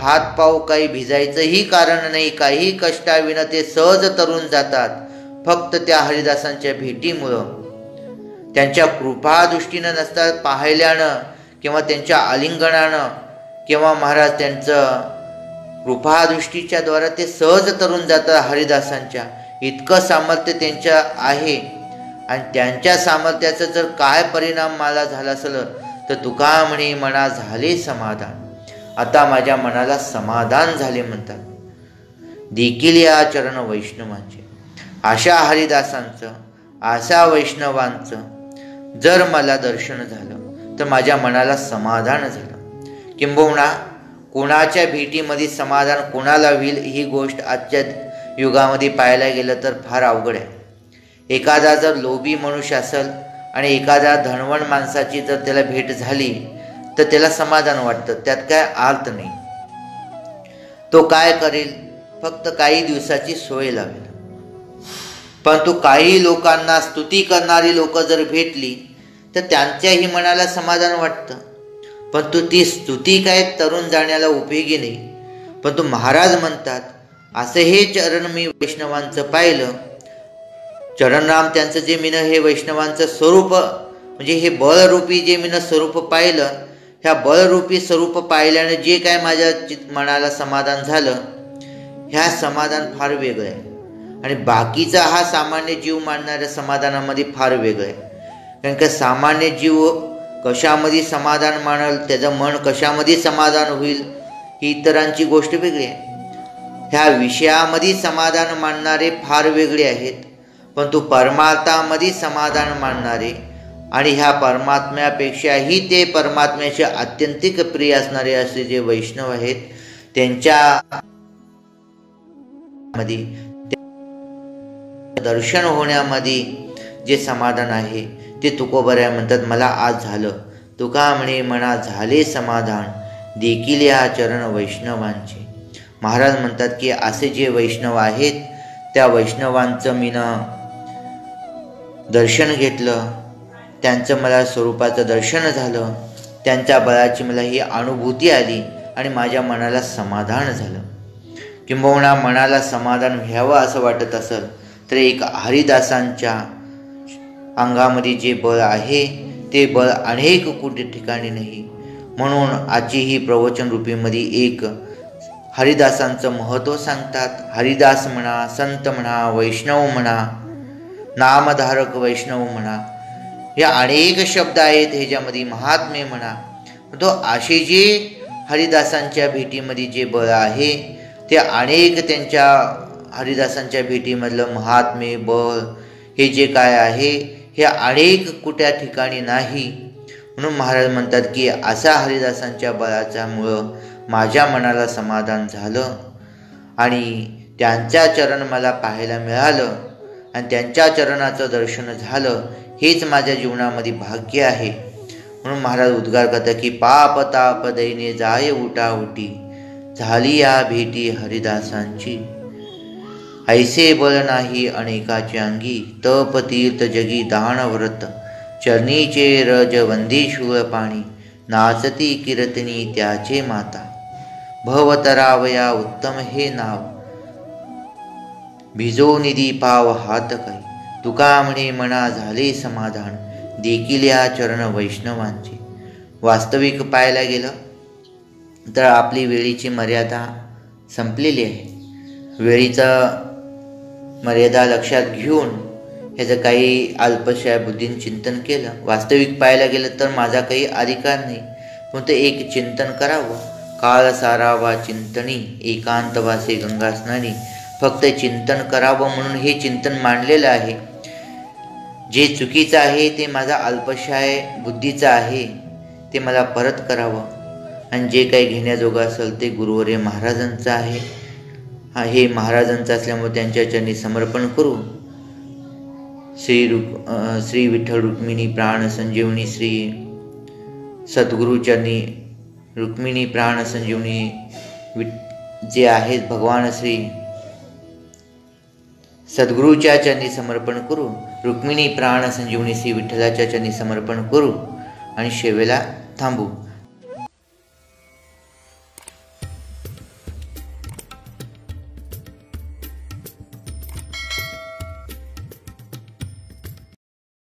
हात पाव काही भिजायचंही कारण नाही, काही कष्टाविना ते सहज तरुण जातात. फक्त त्या हरिदासांच्या भेटीमुळं, त्यांच्या कृपादृष्टीनं नसतात पाहिल्यानं किंवा त्यांच्या आलिंगनानं किंवा महाराज त्यांचं कृपादृष्टीच्या द्वारा ते सहज तरुण जातात. हरिदासांच्या इतकं सामर्थ्य त्यांच्या आहे. आणि त्यांच्या सामर्थ्याचा जर काय परिणाम मला झाला असेल तर तुका म्हणे मना झाले समाधान. आता माझ्या मनाला समाधान झाले म्हणतात. देखील या चरण वैष्णवांचे, अशा हरिदासांचं, अशा वैष्णवांचं जर मला दर्शन झालं तर माझ्या मनाला समाधान झालं. किंबहुना कोणाच्या भेटीमध्ये समाधान कोणाला होईल ही गोष्ट आजच्या युगामध्ये पाहायला गेलं तर फार अवघड आहे. एखादा जर लोभी मनुष्य असेल आणि एखाद्या धनवान माणसाची जर त्याला भेट झाली तर त्याला समाधान वाटतं, त्यात काय अर्थ नाही. तो काय करेल, फक्त काही दिवसाची सोय लावेल. परंतु काही लोकांना स्तुती करणारी लोक जर भेटली तर त्यांच्याही मनाला समाधान वाटतं, परंतु ती स्तुती काय तरुण जाण्याला उपयोगी नाही. परंतु महाराज म्हणतात, असे हे चरण मी वैष्णवांचं पाहिलं. चरणराम त्यांचं जे मीनं हे वैष्णवांचं स्वरूप म्हणजे हे बळरूपी जे मीनं स्वरूप पाहिलं, ह्या बळरूपी स्वरूप पाहिल्याने जे काय माझ्या मनाला समाधान झालं, ह्या समाधान फार वेगळं आहे. आणि बाकीचा हा सामान्य जीव मानणाऱ्या समाधानामध्ये फार वेगळं आहे. कारण का सामान्य जीव कशामध्ये समाधान मानल, त्याचं मन कशामध्ये समाधान होईल ही इतरांची गोष्ट वेगळी आहे. ह्या विषयामध्ये समाधान मानणारे फार वेगळे आहेत, परंतु परमार्थामध्ये समाधान मानणारे आणि ह्या परमात्म्यापेक्षाही ते परमात्म्याचे अत्यंतिक प्रिय असणारे असे जे वैष्णव आहेत, त्यांच्या मध्ये दर्शन होण्यामध्ये जे समाधान आहे ते तुकोबऱ्या म्हणतात, मला आज झालं. तुका म्हणे मना झाले समाधान, देखील या चरण वैष्णवांचे. महाराज म्हणतात की असे जे वैष्णव आहेत त्या वैष्णवांचं मीनं दर्शन घेतलं, त्यांचं मला स्वरूपाचं दर्शन झालं, त्यांच्या बळाची मला ही अनुभूती आली आणि माझ्या मनाला समाधान झालं. किंबहुना मनाला समाधान घ्यावं असं वाटत असेल तर एक हरिदासांच्या अंगामध्ये जे बळ आहे ते बळ अनेक कुठे ठिकाणी नाही. म्हणून आजची ही प्रवचन रूपीमध्ये एक हरिदासांचं महत्त्व सांगतात. हरिदास म्हणा, संत म्हणा, वैष्णव म्हणा, नामधारक वैष्णव म्हणा, या अनेक शब्द आहेत. ह्याच्यामध्ये महात्म्य म्हणा, तो असे जे हरिदासांच्या भेटीमध्ये जे बळ आहे ते अनेक त्यांच्या हरिदासांच्या भेटीमधलं महात्म्य बळ हे जे काय आहे हे अनेक कुठ्या ठिकाणी नाही. म्हणून महाराज म्हणतात की असा हरिदासांच्या बळाच्यामुळं माझ्या मनाला समाधान झालं आणि त्यांच्या चरण मला पाहायला मिळालं आणि त्यांच्या चरणाचं दर्शन झालं, हेच माझ्या जीवनामध्ये भाग्य आहे. म्हणून महाराज उद्गार करतात की पाप ताप दैने जाय उठाउटी, झाली या भेटी हरिदासांची. ऐसे बळ नाही अनेकाची अंगी, तप तीर्थ जगी दान व्रत, चरणीचे रज वंदी शूळ पाणी, नाचती कीर्तनी त्याचे माता. भवतरावया उत्तम हे नाव, भिजो निधी पाव हात काही. तुका म्हणे मना झाले समाधान, देखील या चरण वैष्णवांचे. वास्तविक पाहायला गेलं तर आपली वेळीची मर्यादा संपलेली आहे. वेळीचा मर्यादा लक्षात घेऊन ह्याचं काही अल्पशा बुद्धीने चिंतन केलं. वास्तविक पाहायला गेलं तर माझा काही अधिकार नाही, पण ते एक चिंतन करावं. काळ सारावा चिंतनी, एकांतवासे गंगा स्नानी. फक्त चिंतन करावं म्हणून हे चिंतन मांडलेलं आहे. जे चुकीचं आहे ते माझा अल्पशाय बुद्धीचं आहे, ते मला परत करावं. आणि जे काही घेण्याजोगं असेल ते गुरुवर्य महाराजांचं आहे. हे महाराजांचं असल्यामुळे त्यांच्या चरणी समर्पण करू. श्री विठ्ठल रुक्मिणी प्राण संजीवनी, श्री सद्गुरु चरणी रुक्मिणी प्राण संजीवनी जे आहेत भगवान श्री सद्गुरूच्या चरणी समर्पण करू. रुक्मिणी प्राण संजीवनी श्री विठ्ठलाच्या चरणी समर्पण करू आणि सेवेला थांबू.